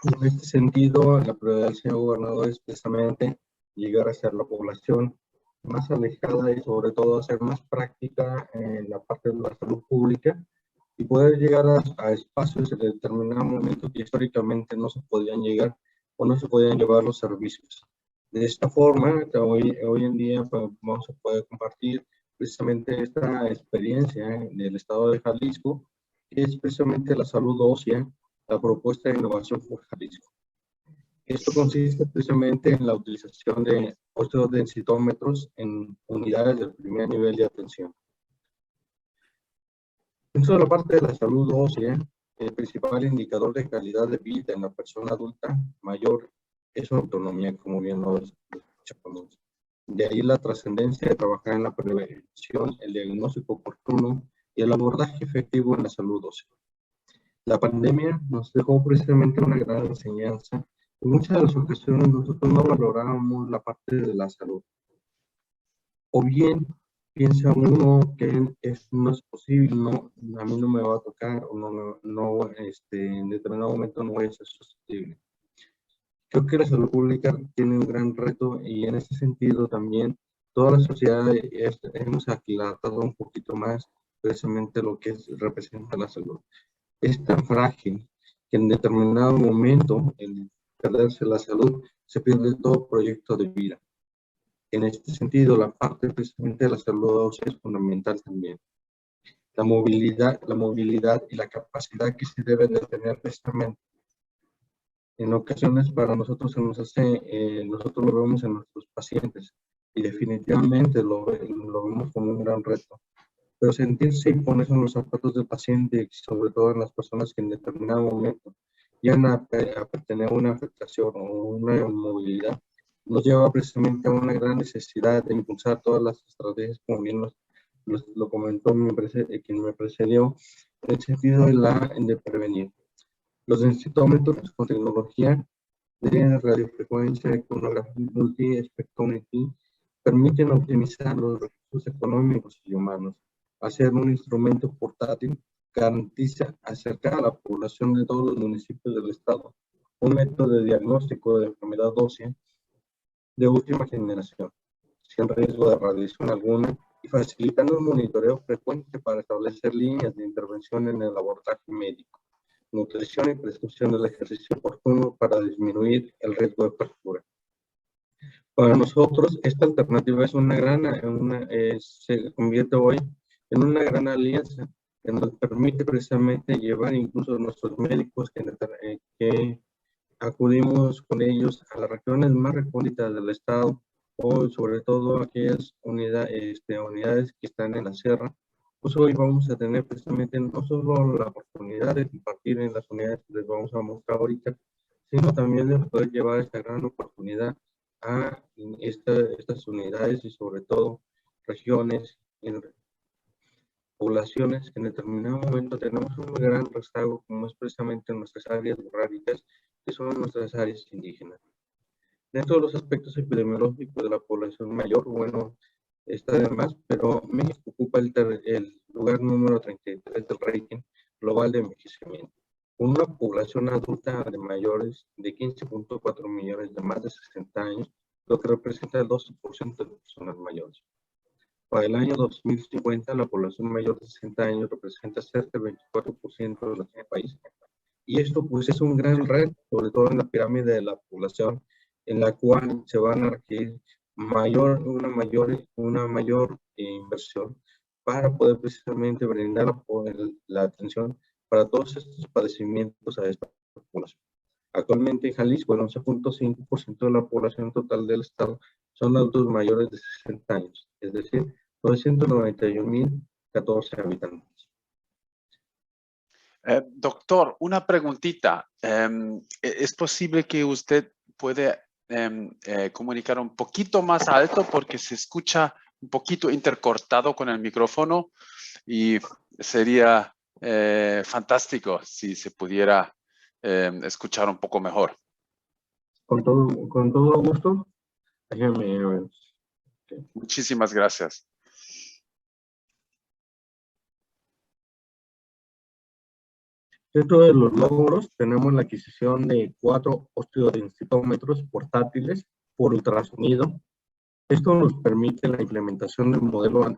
Y en este sentido, la prioridad del señor gobernador es precisamente llegar a ser la población más alejada y sobre todo hacer más práctica en la parte de la salud pública y poder llegar a espacios en determinado momento que históricamente no se podían llegar o no se podían llevar los servicios. De esta forma, hoy en día pues, vamos a poder compartir precisamente esta experiencia del estado de Jalisco, que es precisamente la salud ósea, la propuesta de innovación por Jalisco. Esto consiste precisamente en la utilización de osteodensitómetros en unidades del primer nivel de atención. Dentro de la parte de la salud ósea, el principal indicador de calidad de vida en la persona adulta mayor es su autonomía, como bien lo escuchamos. De ahí la trascendencia de trabajar en la prevención, el diagnóstico oportuno y el abordaje efectivo en la salud ósea. La pandemia nos dejó precisamente una gran enseñanza. En muchas de las ocasiones nosotros no valorábamos la parte de la salud. O bien piensa uno que no es posible, no, a mí no me va a tocar, o en determinado momento no voy a ser susceptible. Creo que la salud pública tiene un gran reto, y en ese sentido también toda la sociedad hemos aquilatado un poquito más precisamente lo que representa la salud. Es tan frágil que en determinado momento, en perderse la salud, se pierde todo proyecto de vida. En este sentido, la parte precisamente de la salud ósea es fundamental también. La movilidad y la capacidad que se debe de tener precisamente. En ocasiones para nosotros se nos hace, nosotros lo vemos en nuestros pacientes y definitivamente lo vemos como un gran reto. Pero sentirse y ponerse en los zapatos del paciente, sobre todo en las personas que en determinado momento llegan a tener una afectación o una inmovilidad, nos lleva precisamente a una gran necesidad de impulsar todas las estrategias, como bien lo comentó quien me precedió, en el sentido de prevenir. Los densitómetros con tecnología de radiofrecuencia, iconografía multiespectrometría permiten optimizar los recursos económicos y humanos. Hacer un instrumento portátil garantiza acercar a la población de todos los municipios del estado un método de diagnóstico de enfermedad ósea de última generación, sin riesgo de radiación alguna y facilitando un monitoreo frecuente para establecer líneas de intervención en el abordaje médico, nutrición y prescripción del ejercicio oportuno para disminuir el riesgo de fractura. Para nosotros, esta alternativa es se convierte hoy en una gran alianza que nos permite precisamente llevar incluso a nuestros médicos que acudimos con ellos a las regiones más recónditas del estado, o sobre todo aquellas unidades que están en la sierra. Pues hoy vamos a tener precisamente no solo la oportunidad de compartir en las unidades que les vamos a mostrar ahorita, sino también de poder llevar esta gran oportunidad a estas unidades y sobre todo regiones, en poblaciones que en determinado momento tenemos un gran rezago, como es precisamente en nuestras áreas rurales, que son nuestras áreas indígenas. Dentro de los aspectos epidemiológicos de la población mayor, bueno, está de más, pero México ocupa el lugar número 33 del ranking global de envejecimiento, con una población adulta de mayores de 15.4 millones de más de 60 años, lo que representa el 12% de personas mayores. Para el año 2050, la población mayor de 60 años representa cerca del 24% de nuestro país. Y esto pues es un gran reto, sobre todo en la pirámide de la población, en la cual se van a requerir una mayor inversión para poder precisamente brindar la atención para todos estos padecimientos a esta población. Actualmente en Jalisco, el 11.5% de la población total del estado son adultos mayores de 60 años, es decir, 991.014 habitantes. Doctor, una preguntita. ¿Es posible que usted puede comunicar un poquito más alto porque se escucha un poquito intercortado con el micrófono y sería fantástico si se pudiera escuchar un poco mejor? Con todo gusto. Déjame ver. Muchísimas gracias. Dentro de los logros tenemos la adquisición de 4 osteodensitómetros portátiles por ultrasonido. Esto nos permite la implementación del modelo a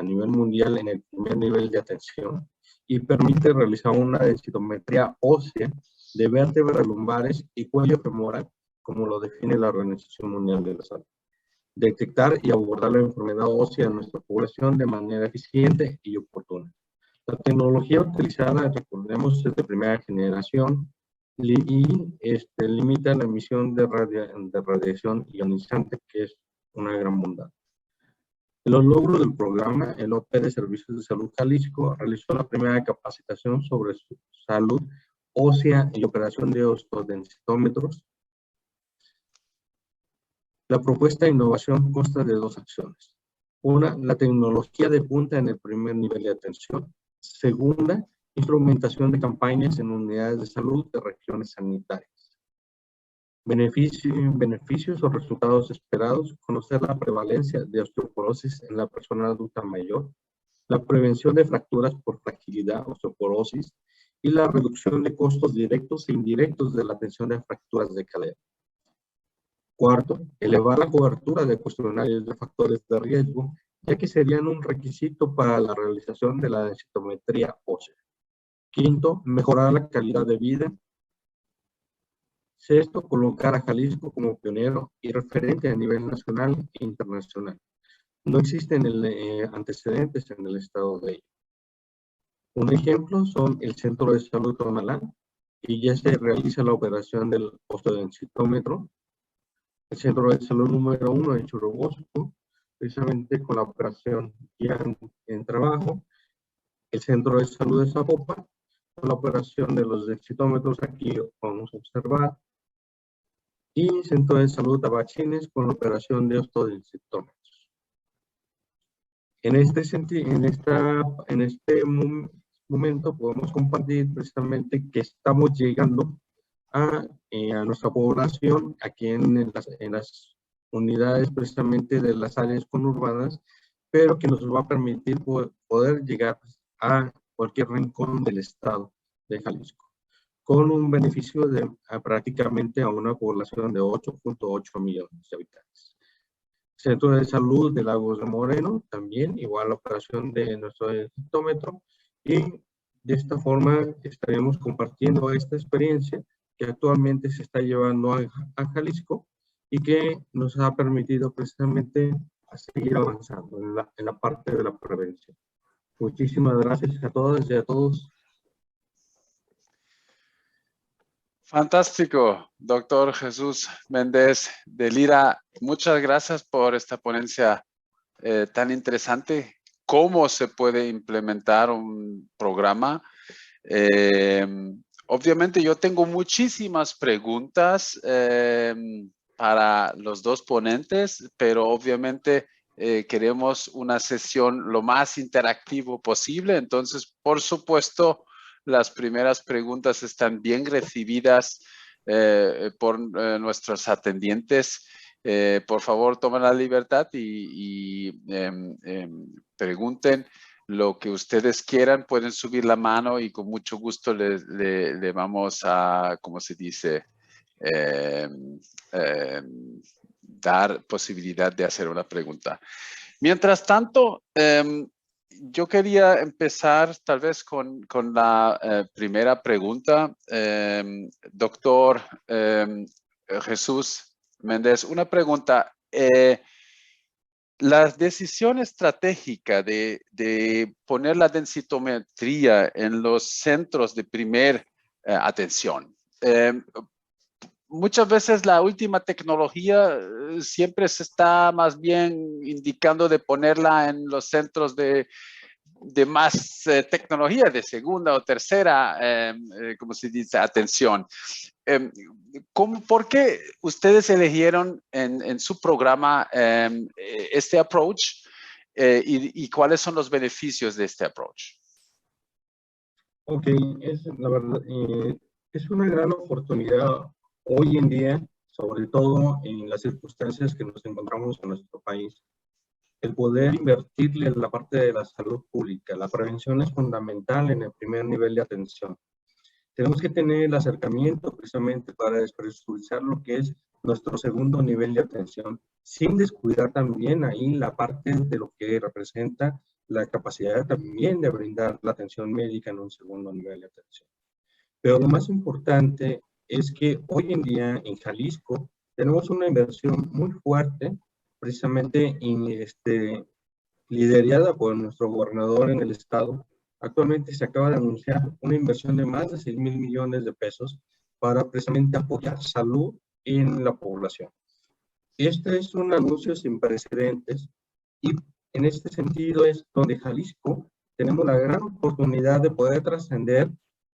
nivel mundial en el primer nivel de atención y permite realizar una densitometría ósea de vértebras lumbares y cuello femoral, como lo define la Organización Mundial de la Salud. Detectar y abordar la enfermedad ósea en nuestra población de manera eficiente y oportuna. La tecnología utilizada, recordemos, es de primera generación y limita la emisión de radiación ionizante, que es una gran bondad. Los logros del programa, el OP de Servicios de Salud Jalisco realizó la primera capacitación sobre su salud ósea y operación de osteodensitómetros. La propuesta de innovación consta de 2 acciones. Una, la tecnología de punta en el primer nivel de atención. Segunda, instrumentación de campañas en unidades de salud de regiones sanitarias. Beneficios o resultados esperados: conocer la prevalencia de osteoporosis en la persona adulta mayor, la prevención de fracturas por fragilidad, osteoporosis, y la reducción de costos directos e indirectos de la atención de fracturas de cadera. Cuarto, elevar la cobertura de cuestionarios de factores de riesgo, ya que serían un requisito para la realización de la densitometría ósea. Quinto, mejorar la calidad de vida. Sexto, colocar a Jalisco como pionero y referente a nivel nacional e internacional. No existen antecedentes en el estado de ello. Un ejemplo son el Centro de Salud Tonalá, y ya se realiza la operación del osteodensitómetro. El Centro de Salud número 1 en Churubusco, precisamente con la operación ya en trabajo. El Centro de Salud de Zapopan, con la operación de los densitómetros, aquí vamos a observar. Y Centro de Salud Tabachines, con la operación de osteodensitómetros. En este momento podemos compartir precisamente que estamos llegando a nuestra población aquí en las unidades precisamente de las áreas conurbadas, pero que nos va a permitir poder llegar a cualquier rincón del estado de Jalisco, con un beneficio de prácticamente a una población de 8.8 millones de habitantes. Centro de Salud de Lagos de Moreno, también igual la operación de nuestro densitometro, y de esta forma estaremos compartiendo esta experiencia que actualmente se está llevando a Jalisco y que nos ha permitido precisamente a seguir avanzando en la parte de la prevención. Muchísimas gracias a todas y a todos. Fantástico, doctor Jesús Méndez de Lira. Muchas gracias por esta ponencia tan interesante. ¿Cómo se puede implementar un programa? Obviamente yo tengo muchísimas preguntas para los dos ponentes, pero obviamente queremos una sesión lo más interactivo posible. Entonces, por supuesto, las primeras preguntas están bien recibidas por nuestros atendientes. Por favor, tomen la libertad y pregunten lo que ustedes quieran. Pueden subir la mano y con mucho gusto le vamos a, ¿cómo se dice? Dar posibilidad de hacer una pregunta. Mientras tanto, yo quería empezar tal vez con la primera pregunta. Doctor Jesús Méndez, una pregunta. La decisión estratégica de poner la densitometría en los centros de primer atención. Muchas veces la última tecnología siempre se está más bien indicando de ponerla en los centros de más tecnología, de segunda o tercera, como se dice, atención. ¿Por qué ustedes eligieron en su programa este approach y cuáles son los beneficios de este approach? Ok, la verdad, es una gran oportunidad hoy en día, sobre todo en las circunstancias que nos encontramos en nuestro país, el poder invertirle en la parte de la salud pública. La prevención es fundamental en el primer nivel de atención. Tenemos que tener el acercamiento precisamente para despresurizar lo que es nuestro segundo nivel de atención, sin descuidar también ahí la parte de lo que representa la capacidad también de brindar la atención médica en un segundo nivel de atención. Pero lo más importante es que hoy en día en Jalisco tenemos una inversión muy fuerte, precisamente liderada por nuestro gobernador en el estado. Actualmente se acaba de anunciar una inversión de más de 6,000 millones de pesos para precisamente apoyar salud en la población. Este es un anuncio sin precedentes y en este sentido es donde Jalisco tenemos la gran oportunidad de poder trascender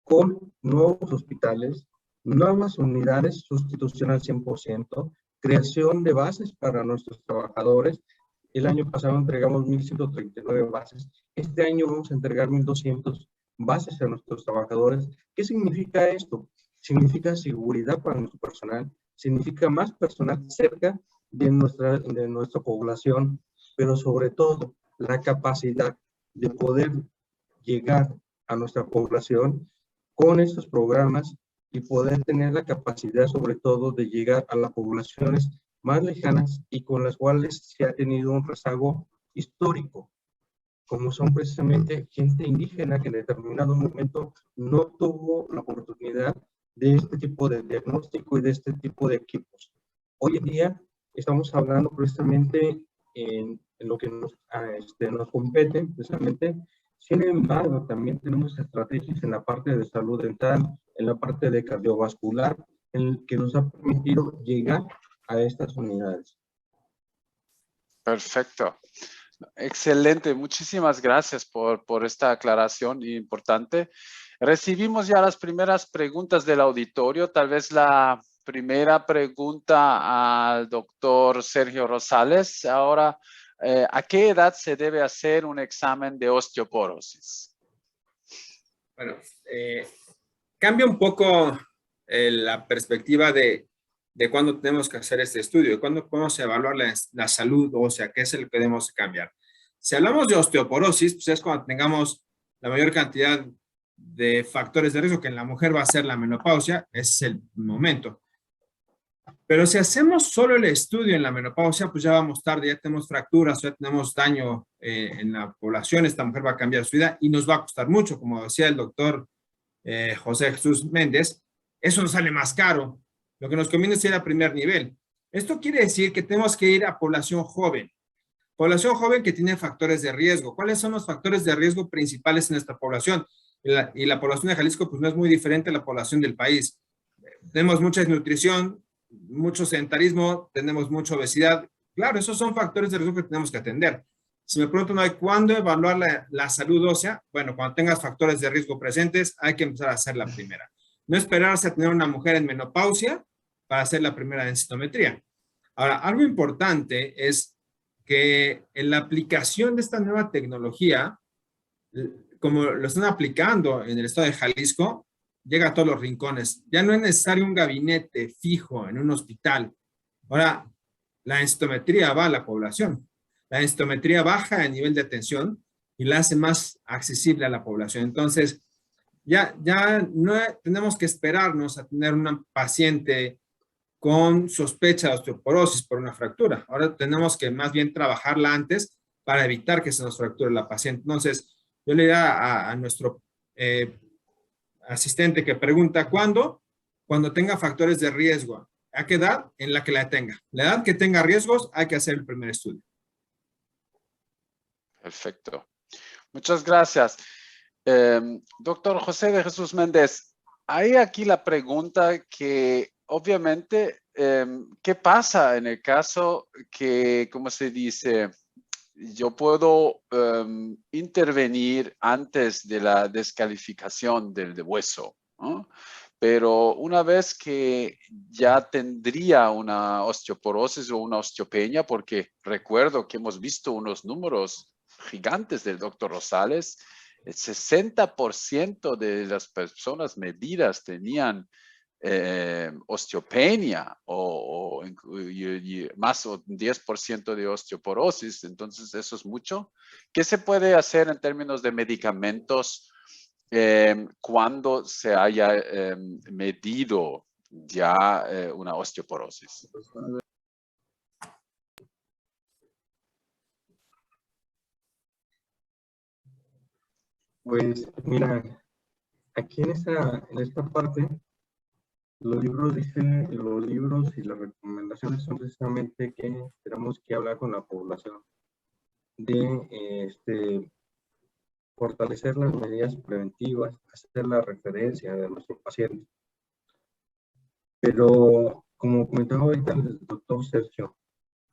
con nuevos hospitales, nuevas unidades, sustitución al 100%, creación de bases para nuestros trabajadores. El año pasado entregamos 1,139 bases. Este año vamos a entregar 1,200 bases a nuestros trabajadores. ¿Qué significa esto? Significa seguridad para nuestro personal, significa más personal cerca de nuestra población, pero sobre todo la capacidad de poder llegar a nuestra población con estos programas y poder tener la capacidad sobre todo de llegar a las poblaciones más lejanas y con las cuales se ha tenido un rezago histórico, como son precisamente gente indígena que en determinado momento no tuvo la oportunidad de este tipo de diagnóstico y de este tipo de equipos. Hoy en día estamos hablando precisamente en lo que nos compete, precisamente. Sin embargo, también tenemos estrategias en la parte de salud dental, en la parte de cardiovascular, en el que nos ha permitido llegar a estas unidades. Perfecto. Excelente. Muchísimas gracias por esta aclaración importante. Recibimos ya las primeras preguntas del auditorio. Tal vez la primera pregunta al doctor Sergio Rosales. Ahora, ¿a qué edad se debe hacer un examen de osteoporosis? Bueno, cambia un poco la perspectiva de cuándo tenemos que hacer este estudio, cuándo podemos evaluar la salud ósea, qué es lo que debemos cambiar. Si hablamos de osteoporosis, pues es cuando tengamos la mayor cantidad de factores de riesgo, que en la mujer va a ser la menopausia, ese es el momento. Pero si hacemos solo el estudio en la menopausia, pues ya vamos tarde, ya tenemos fracturas, ya tenemos daño en la población, esta mujer va a cambiar su vida y nos va a costar mucho, como decía el doctor José Jesús Méndez, eso nos sale más caro. Lo que nos conviene es ir a primer nivel. Esto quiere decir que tenemos que ir a población joven que tiene factores de riesgo. ¿Cuáles son los factores de riesgo principales en esta población? Y la población de Jalisco pues no es muy diferente a la población del país. Tenemos mucha desnutrición, mucho sedentarismo, tenemos mucha obesidad. Claro, esos son factores de riesgo que tenemos que atender. Si me preguntan cuándo evaluar la salud ósea, bueno, cuando tengas factores de riesgo presentes, hay que empezar a hacer la primera. No esperarse a tener una mujer en menopausia para hacer la primera densitometría. Ahora, algo importante es que en la aplicación de esta nueva tecnología, como lo están aplicando en el estado de Jalisco, llega a todos los rincones. Ya no es necesario un gabinete fijo en un hospital. Ahora, la densitometría va a la población. La densitometría baja el nivel de atención y la hace más accesible a la población. Entonces, ya no tenemos que esperarnos a tener una paciente con sospecha de osteoporosis por una fractura. Ahora tenemos que más bien trabajarla antes para evitar que se nos fracture la paciente. Entonces, yo le diría a nuestro asistente que pregunta, ¿cuándo? Cuando tenga factores de riesgo. ¿A qué edad? En la que la tenga. La edad que tenga riesgos, hay que hacer el primer estudio. Perfecto. Muchas gracias. Doctor José de Jesús Méndez, hay aquí la pregunta que obviamente, ¿qué pasa en el caso que, como se dice, yo puedo intervenir antes de la descalificación del hueso, ¿no? Pero una vez que ya tendría una osteoporosis o una osteopenia, porque recuerdo que hemos visto unos números gigantes del doctor Rosales, el 60% de las personas medidas tenían osteopenia y más o 10% de osteoporosis, entonces eso es mucho. ¿Qué se puede hacer en términos de medicamentos cuando se haya medido ya una osteoporosis? Pues mira, aquí en esta parte, los libros y las recomendaciones son precisamente que tenemos que hablar con la población de fortalecer las medidas preventivas, hacer la referencia de nuestro paciente. Pero, como comentaba ahorita el doctor Sergio,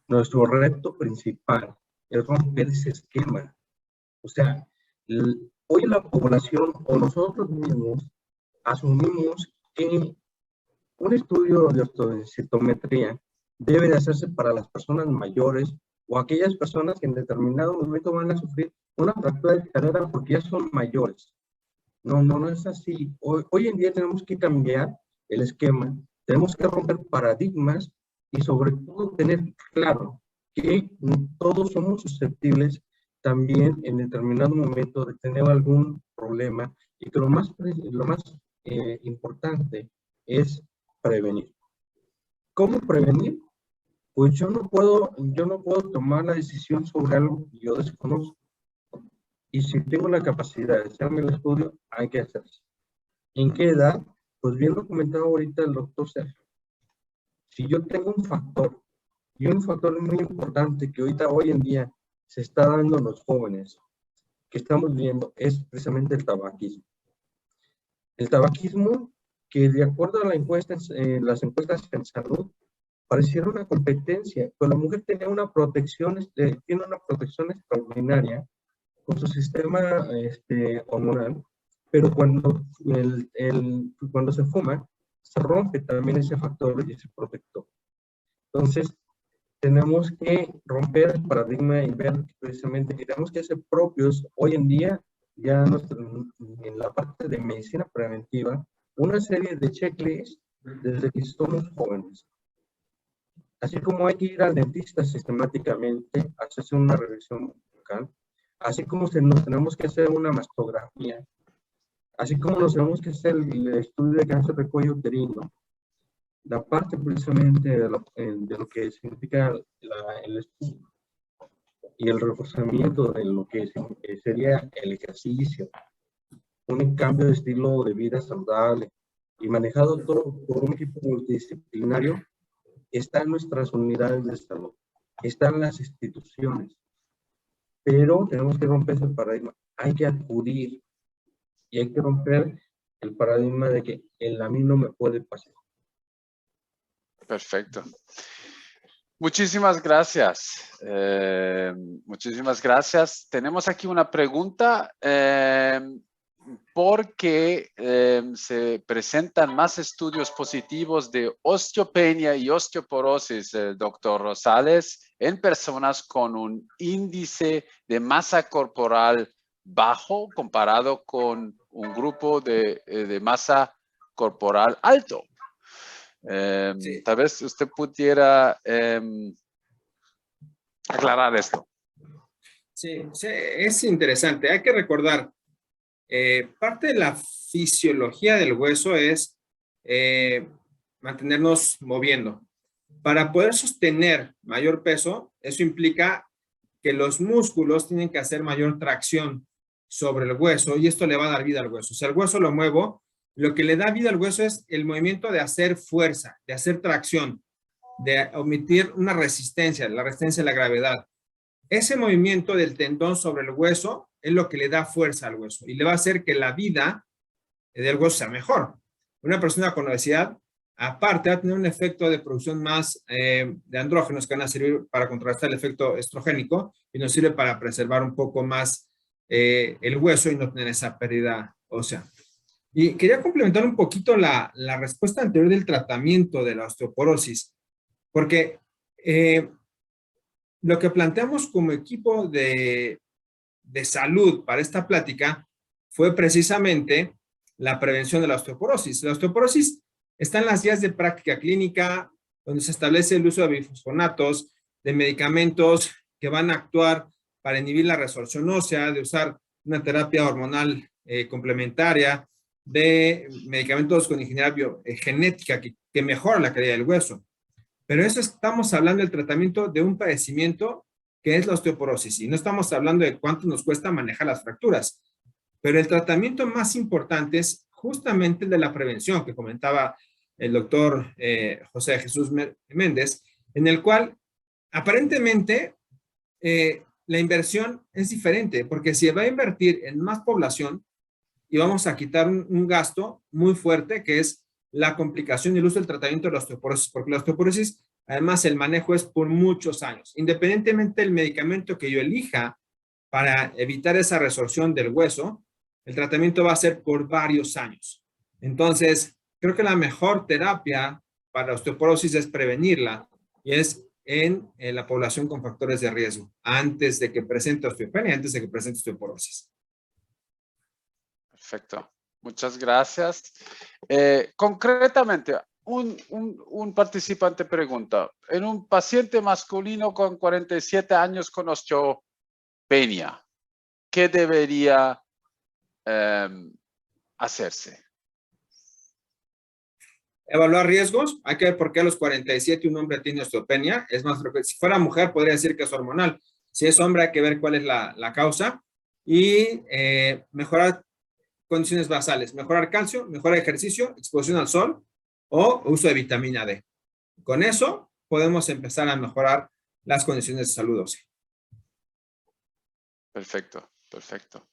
nuestro reto principal es romper ese esquema. O sea, hoy la población o nosotros mismos asumimos que un estudio de osteodensitometría debe de hacerse para las personas mayores o aquellas personas que en determinado momento van a sufrir una fractura de cadera porque ya son mayores. No es así. Hoy en día tenemos que cambiar el esquema, tenemos que romper paradigmas y sobre todo tener claro que todos somos susceptibles también en determinado momento de tener algún problema y que lo más importante es prevenir. ¿Cómo prevenir? Pues yo no puedo tomar la decisión sobre algo que yo desconozco. Y si tengo la capacidad de hacerme el estudio, hay que hacerlo. ¿En qué edad? Pues bien lo comentaba ahorita el doctor Sergio. Si yo tengo un factor, y un factor muy importante que hoy en día se está dando a los jóvenes, que estamos viendo, es precisamente el tabaquismo. El tabaquismo, que de acuerdo a las encuestas en salud, pareciera una competencia, pero la mujer tiene una protección extraordinaria con su sistema hormonal, pero cuando se fuma, se rompe también ese factor y ese protector. Entonces, tenemos que romper el paradigma y ver precisamente que tenemos que ser propios hoy en día, ya en la parte de medicina preventiva, una serie de checklists desde que somos jóvenes. Así como hay que ir al dentista sistemáticamente, hacerse una revisión bucal, así como nos tenemos que hacer una mastografía, así como nos tenemos que hacer el estudio de cáncer de cuello uterino, la parte precisamente de lo que significa el estudio y el reforzamiento de lo que sería el ejercicio, un cambio de estilo de vida saludable y manejado todo por un equipo multidisciplinario, está en nuestras unidades de salud, están en las instituciones, pero tenemos que romper ese paradigma. Hay que acudir y hay que romper el paradigma de que el a mí no me puede pasar. Perfecto. Muchísimas gracias. Muchísimas gracias. Tenemos aquí una pregunta. ¿Por qué se presentan más estudios positivos de osteopenia y osteoporosis, doctor Rosales, en personas con un índice de masa corporal bajo comparado con un grupo de masa corporal alto? Sí. Tal vez usted pudiera aclarar esto. Sí, sí, es interesante. Hay que recordar, parte de la fisiología del hueso es mantenernos moviendo. Para poder sostener mayor peso, eso implica que los músculos tienen que hacer mayor tracción sobre el hueso y esto le va a dar vida al hueso. Si el hueso lo muevo, lo que le da vida al hueso es el movimiento de hacer fuerza, de hacer tracción, de omitir una resistencia, la resistencia a la gravedad. Ese movimiento del tendón sobre el hueso es lo que le da fuerza al hueso y le va a hacer que la vida del hueso sea mejor. Una persona con obesidad, aparte, va a tener un efecto de producción más de andrógenos que van a servir para contrarrestar el efecto estrogénico y nos sirve para preservar un poco más el hueso y no tener esa pérdida ósea. Y quería complementar un poquito la respuesta anterior del tratamiento de la osteoporosis, porque lo que planteamos como equipo de salud para esta plática fue precisamente la prevención de la osteoporosis. La osteoporosis está en las guías de práctica clínica, donde se establece el uso de bifosfonatos, de medicamentos que van a actuar para inhibir la resorción ósea, de usar una terapia hormonal complementaria, de medicamentos con ingeniería genética que mejora la calidad del hueso. Pero eso estamos hablando del tratamiento de un padecimiento que es la osteoporosis, y no estamos hablando de cuánto nos cuesta manejar las fracturas. Pero el tratamiento más importante es justamente el de la prevención, que comentaba el doctor José Jesús Méndez, en el cual aparentemente la inversión es diferente, porque se va a invertir en más población y vamos a quitar un gasto muy fuerte, que es la complicación y el uso del tratamiento de la osteoporosis, porque la osteoporosis, además, el manejo es por muchos años. Independientemente del medicamento que yo elija para evitar esa resorción del hueso, el tratamiento va a ser por varios años. Entonces, creo que la mejor terapia para la osteoporosis es prevenirla, y es en la población con factores de riesgo, antes de que presente osteopenia, antes de que presente osteoporosis. Perfecto. Muchas gracias. Concretamente, un participante pregunta, en un paciente masculino con 47 años con osteopenia, ¿qué debería hacerse? Evaluar riesgos. Hay que ver por qué a los 47 un hombre tiene osteopenia. Es más frecuente. Si fuera mujer, podría decir que es hormonal. Si es hombre, hay que ver cuál es la causa. Y mejorar condiciones basales. Mejorar calcio, mejorar ejercicio, exposición al sol o uso de vitamina D. Con eso podemos empezar a mejorar las condiciones de salud ósea. Perfecto, perfecto.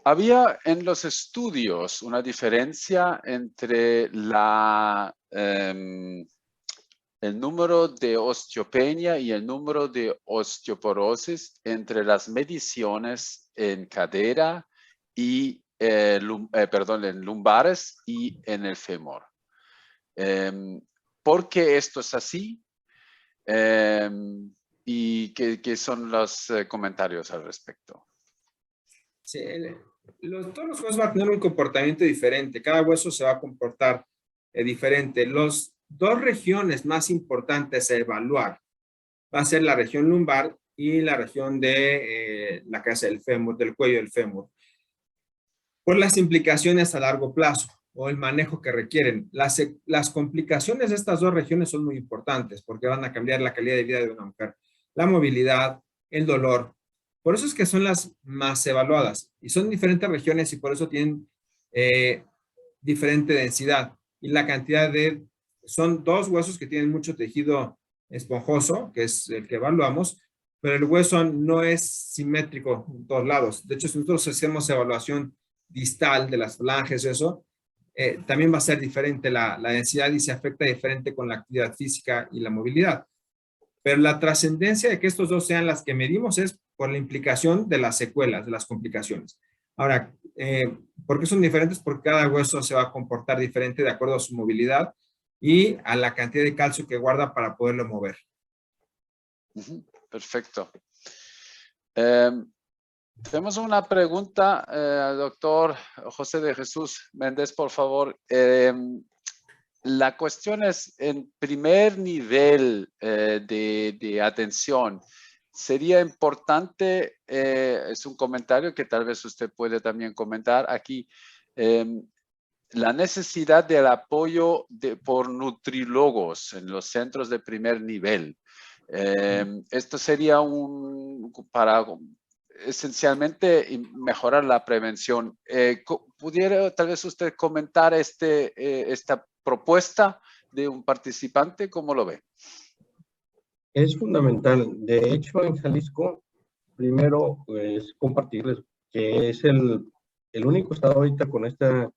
Había en los estudios una diferencia entre el número de osteopenia y el número de osteoporosis entre las mediciones en cadera y, en lumbares y en el fémur. ¿Por qué esto es así? ¿Y qué son los comentarios al respecto? Sí, todos los huesos van a tener un comportamiento diferente. Cada hueso se va a comportar diferente. Los dos regiones más importantes a evaluar va a ser la región lumbar y la región de la cabeza del fémur, del cuello del fémur. por las implicaciones a largo plazo o el manejo que requieren. Las complicaciones de estas dos regiones son muy importantes porque van a cambiar la calidad de vida de una mujer. La movilidad, el dolor. Por eso es que son las más evaluadas y son diferentes regiones y por eso tienen diferente densidad y la cantidad de... Son dos huesos que tienen mucho tejido esponjoso, que es el que evaluamos, pero el hueso no es simétrico en todos lados. De hecho, si nosotros hacemos evaluación distal de las falanges, eso, también va a ser diferente la densidad y se afecta diferente con la actividad física y la movilidad. Pero la trascendencia de que estos dos sean las que medimos es por la implicación de las secuelas, de las complicaciones. Ahora, ¿por qué son diferentes? Porque cada hueso se va a comportar diferente de acuerdo a su movilidad y a la cantidad de calcio que guarda para poderlo mover. Perfecto. Tenemos una pregunta, doctor José de Jesús Méndez, por favor. La cuestión es, en primer nivel de atención, sería importante, es un comentario que tal vez usted puede también comentar aquí, la necesidad del apoyo por nutriólogos en los centros de primer nivel. Esto sería para esencialmente mejorar la prevención. ¿Pudiera tal vez usted comentar esta propuesta de un participante? ¿Cómo lo ve? Es fundamental. De hecho, en Jalisco, primero es compartirles que es el único estado ahorita con esta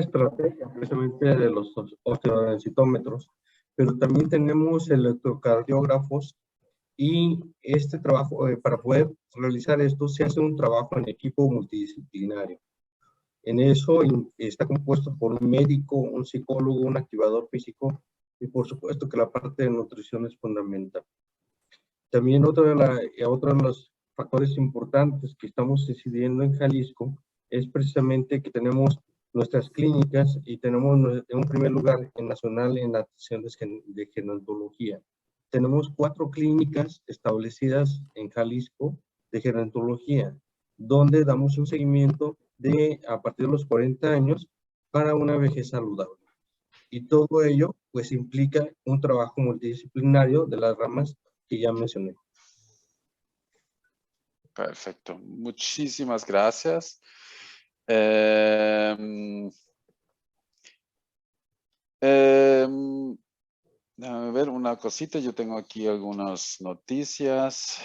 estrategia precisamente de los osteodensitometros, pero también tenemos electrocardiógrafos y este trabajo, para poder realizar esto, se hace un trabajo en equipo multidisciplinario. En eso está compuesto por un médico, un psicólogo, un activador físico y por supuesto que la parte de nutrición es fundamental. También otro de los factores importantes que estamos decidiendo en Jalisco es precisamente que tenemos nuestras clínicas y tenemos en un primer lugar en nacional en la atención de gerontología. Tenemos 4 clínicas establecidas en Jalisco de gerontología, donde damos un seguimiento a partir de los 40 años para una vejez saludable. Y todo ello, pues, implica un trabajo multidisciplinario de las ramas que ya mencioné. Perfecto. Muchísimas gracias. A ver, una cosita. Yo tengo aquí algunas noticias.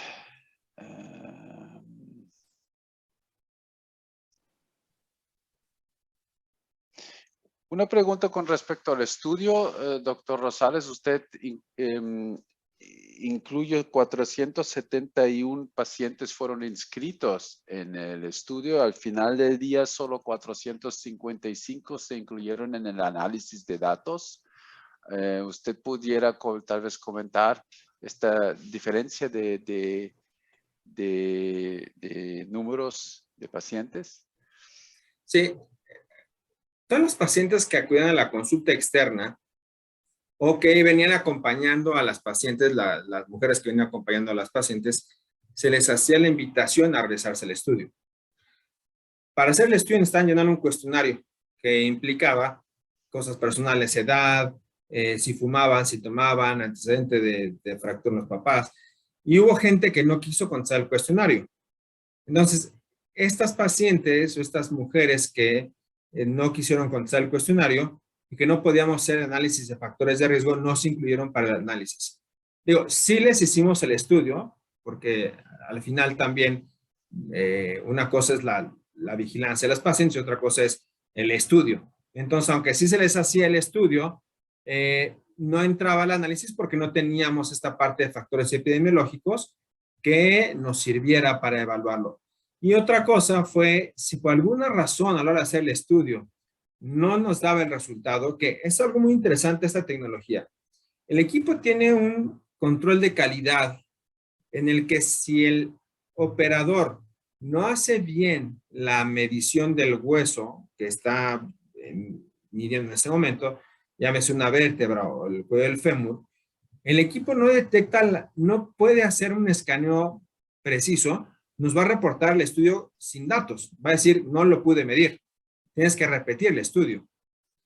Una pregunta con respecto al estudio, doctor Rosales. Usted incluye 471 pacientes fueron inscritos en el estudio. Al final del día, solo 455 se incluyeron en el análisis de datos. ¿Usted pudiera tal vez comentar esta diferencia de números de pacientes? Sí. Todos los pacientes que acudían a la consulta externa o que venían acompañando a las pacientes, las mujeres que venían acompañando a las pacientes, se les hacía la invitación a realizarse el estudio. Para hacer el estudio necesitan llenar un cuestionario que implicaba cosas personales, edad, si fumaban, si tomaban, antecedente de fractura en los papás. Y hubo gente que no quiso contestar el cuestionario. Entonces, estas pacientes o estas mujeres que no quisieron contestar el cuestionario y que no podíamos hacer análisis de factores de riesgo, no se incluyeron para el análisis. Digo, sí les hicimos el estudio, porque al final también una cosa es la vigilancia de las pacientes y otra cosa es el estudio. Entonces, aunque sí se les hacía el estudio, no entraba al análisis porque no teníamos esta parte de factores epidemiológicos que nos sirviera para evaluarlo. Y otra cosa fue, si por alguna razón a la hora de hacer el estudio no nos daba el resultado, que es algo muy interesante esta tecnología. El equipo tiene un control de calidad en el que si el operador no hace bien la medición del hueso que está midiendo en ese momento, llámese una vértebra o el cuello del fémur, el equipo no detecta, no puede hacer un escaneo preciso nos va a reportar el estudio sin datos. Va a decir, no lo pude medir. Tienes que repetir el estudio.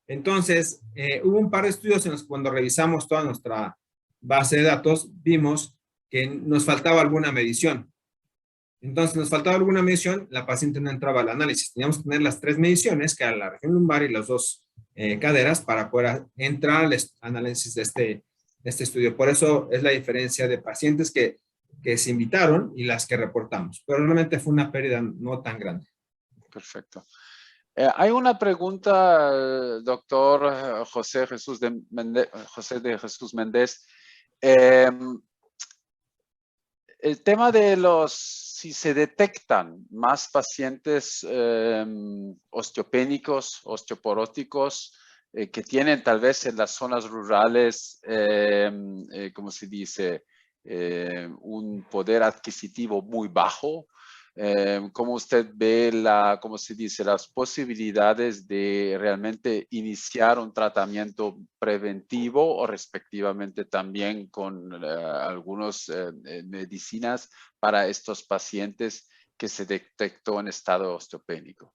Entonces, hubo un par de estudios en los que cuando revisamos toda nuestra base de datos, vimos que nos faltaba alguna medición. Entonces, nos faltaba alguna medición, la paciente no entraba al análisis. Teníamos que tener las 3 mediciones, que era la región lumbar y las 2 caderas, para poder entrar al análisis de este estudio. Por eso es la diferencia de pacientes que se invitaron y las que reportamos. Pero realmente fue una pérdida no tan grande. Perfecto. Hay una pregunta, doctor José de Jesús Méndez. El tema de si se detectan más pacientes osteopénicos, osteoporóticos, que tienen tal vez en las zonas rurales, ¿cómo se dice? Un poder adquisitivo muy bajo. ¿Cómo usted ve cómo se dice, las posibilidades de realmente iniciar un tratamiento preventivo o respectivamente también con algunas medicinas para estos pacientes que se detectó en estado osteopénico?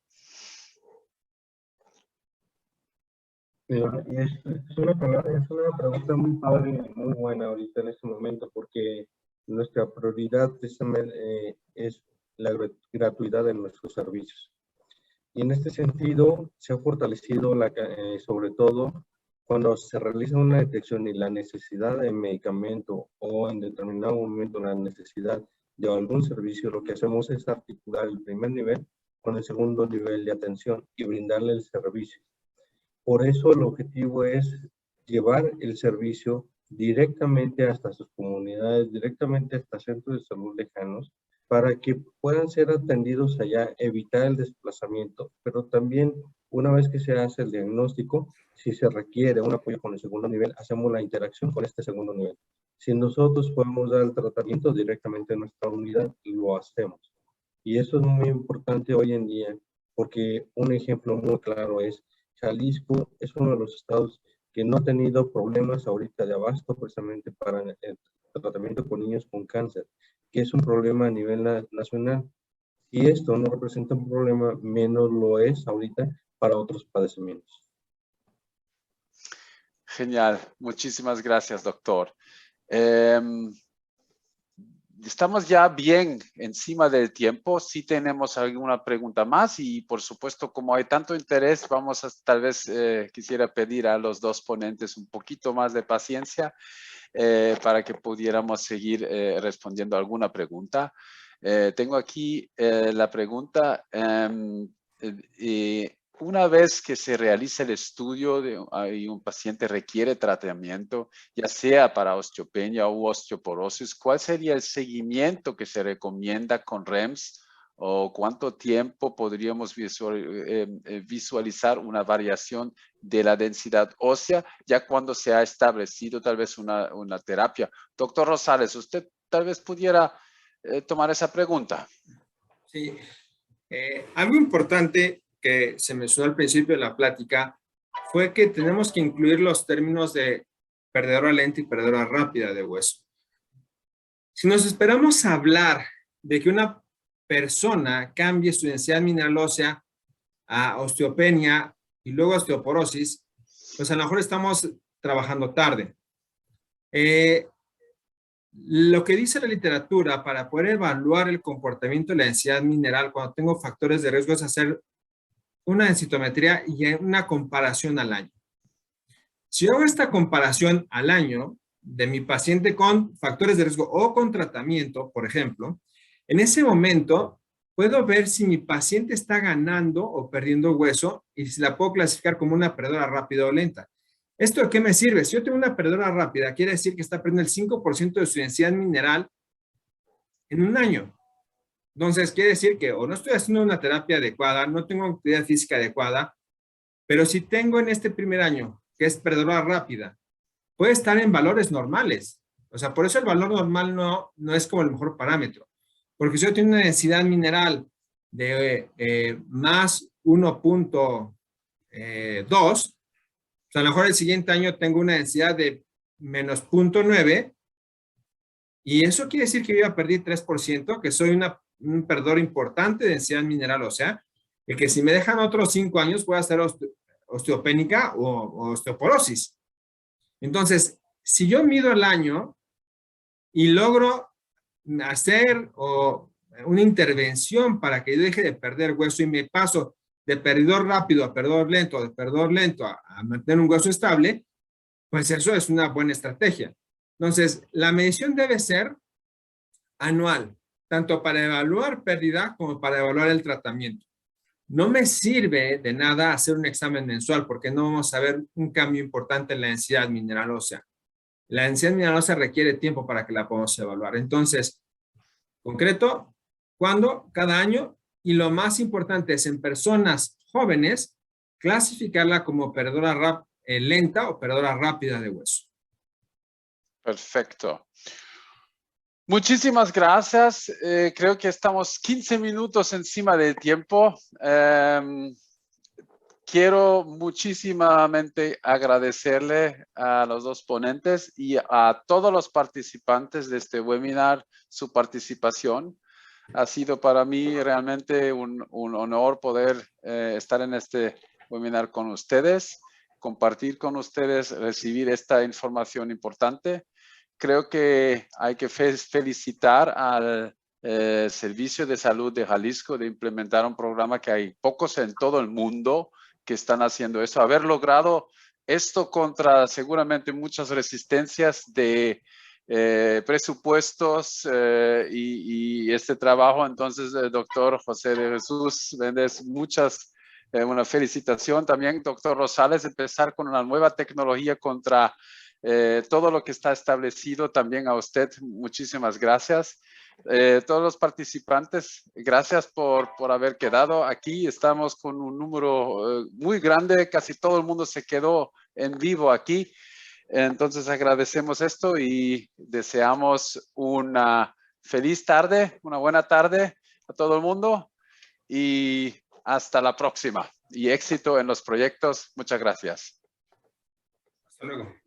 Es una pregunta muy padre y muy buena ahorita en este momento, porque nuestra prioridad precisamente es la gratuidad de nuestros servicios. Y en este sentido se ha fortalecido sobre todo cuando se realiza una detección y la necesidad de medicamento o en determinado momento la necesidad de algún servicio, lo que hacemos es articular el primer nivel con el segundo nivel de atención y brindarle el servicio. Por eso el objetivo es llevar el servicio directamente hasta sus comunidades, directamente hasta centros de salud lejanos, para que puedan ser atendidos allá, evitar el desplazamiento, pero también una vez que se hace el diagnóstico, si se requiere un apoyo con el segundo nivel, hacemos la interacción con este segundo nivel. Si nosotros podemos dar el tratamiento directamente en nuestra unidad, lo hacemos. Y eso es muy importante hoy en día, porque un ejemplo muy claro es Jalisco es uno de los estados que no ha tenido problemas ahorita de abasto precisamente para el tratamiento con niños con cáncer, que es un problema a nivel nacional. Y esto no representa un problema, menos lo es ahorita para otros padecimientos. Genial. Muchísimas gracias, doctor. Estamos ya bien encima del tiempo. Si tenemos alguna pregunta más y por supuesto, como hay tanto interés, vamos a tal vez quisiera pedir a los dos ponentes un poquito más de paciencia para que pudiéramos seguir respondiendo a alguna pregunta. Tengo aquí la pregunta. Una vez que se realiza el estudio y un paciente requiere tratamiento, ya sea para osteopenia u osteoporosis, ¿cuál sería el seguimiento que se recomienda con REMS? ¿O cuánto tiempo podríamos visualizar una variación de la densidad ósea ya cuando se ha establecido tal vez una terapia? Doctor Rosales, usted tal vez pudiera tomar esa pregunta. Sí, algo importante que se mencionó al principio de la plática fue que tenemos que incluir los términos de perdedora lenta y perdedora rápida de hueso. Si nos esperamos a hablar de que una persona cambie su densidad mineral ósea a osteopenia y luego osteoporosis, pues a lo mejor estamos trabajando tarde. Lo que dice la literatura para poder evaluar el comportamiento de la densidad mineral cuando tengo factores de riesgo es hacer una densitometría y una comparación al año. Si yo hago esta comparación al año de mi paciente con factores de riesgo o con tratamiento, por ejemplo, en ese momento puedo ver si mi paciente está ganando o perdiendo hueso y si la puedo clasificar como una perdedora rápida o lenta. ¿Esto de qué me sirve? Si yo tengo una perdedora rápida, quiere decir que está perdiendo el 5% de su densidad mineral en un año. Entonces, quiere decir que o no estoy haciendo una terapia adecuada, no tengo actividad física adecuada, pero si tengo en este primer año, que es perdedora rápida, puede estar en valores normales. O sea, por eso el valor normal no es como el mejor parámetro. Porque si yo tengo una densidad mineral de más 1.2, o sea, a lo mejor el siguiente año tengo una densidad de menos 0.9, y eso quiere decir que yo ya perdí 3%, que soy una un perdedor importante de densidad mineral ósea, y que si me dejan otros 5 años puede hacer osteopénica o osteoporosis. Entonces, si yo mido el año y logro hacer una intervención para que yo deje de perder hueso y me paso de perdedor rápido a perdedor lento, de perdedor lento a mantener un hueso estable, pues eso es una buena estrategia. Entonces, la medición debe ser anual, tanto para evaluar pérdida como para evaluar el tratamiento. No me sirve de nada hacer un examen mensual porque no vamos a ver un cambio importante en la densidad mineral ósea. La densidad mineral ósea requiere tiempo para que la podamos evaluar. Entonces, concreto, ¿cuándo? Cada año. Y lo más importante es en personas jóvenes, clasificarla como perdedora lenta o perdedora rápida de hueso. Perfecto. Muchísimas gracias. Creo que estamos 15 minutos encima del tiempo. Quiero muchísimamente agradecerle a los dos ponentes y a todos los participantes de este webinar su participación. Ha sido para mí realmente un honor poder estar en este webinar con ustedes, compartir con ustedes, recibir esta información importante. Creo que hay que felicitar al Servicio de Salud de Jalisco de implementar un programa que hay pocos en todo el mundo que están haciendo eso. Haber logrado esto contra seguramente muchas resistencias de presupuestos y este trabajo. Entonces, doctor José de Jesús Méndez, una felicitación también, doctor Rosales, empezar con una nueva tecnología contra todo lo que está establecido. También a usted, muchísimas gracias. Todos los participantes, gracias por haber quedado aquí. Estamos con un número muy grande, casi todo el mundo se quedó en vivo aquí. Entonces agradecemos esto y deseamos una feliz tarde, una buena tarde a todo el mundo y hasta la próxima. Y éxito en los proyectos. Muchas gracias. Hasta luego.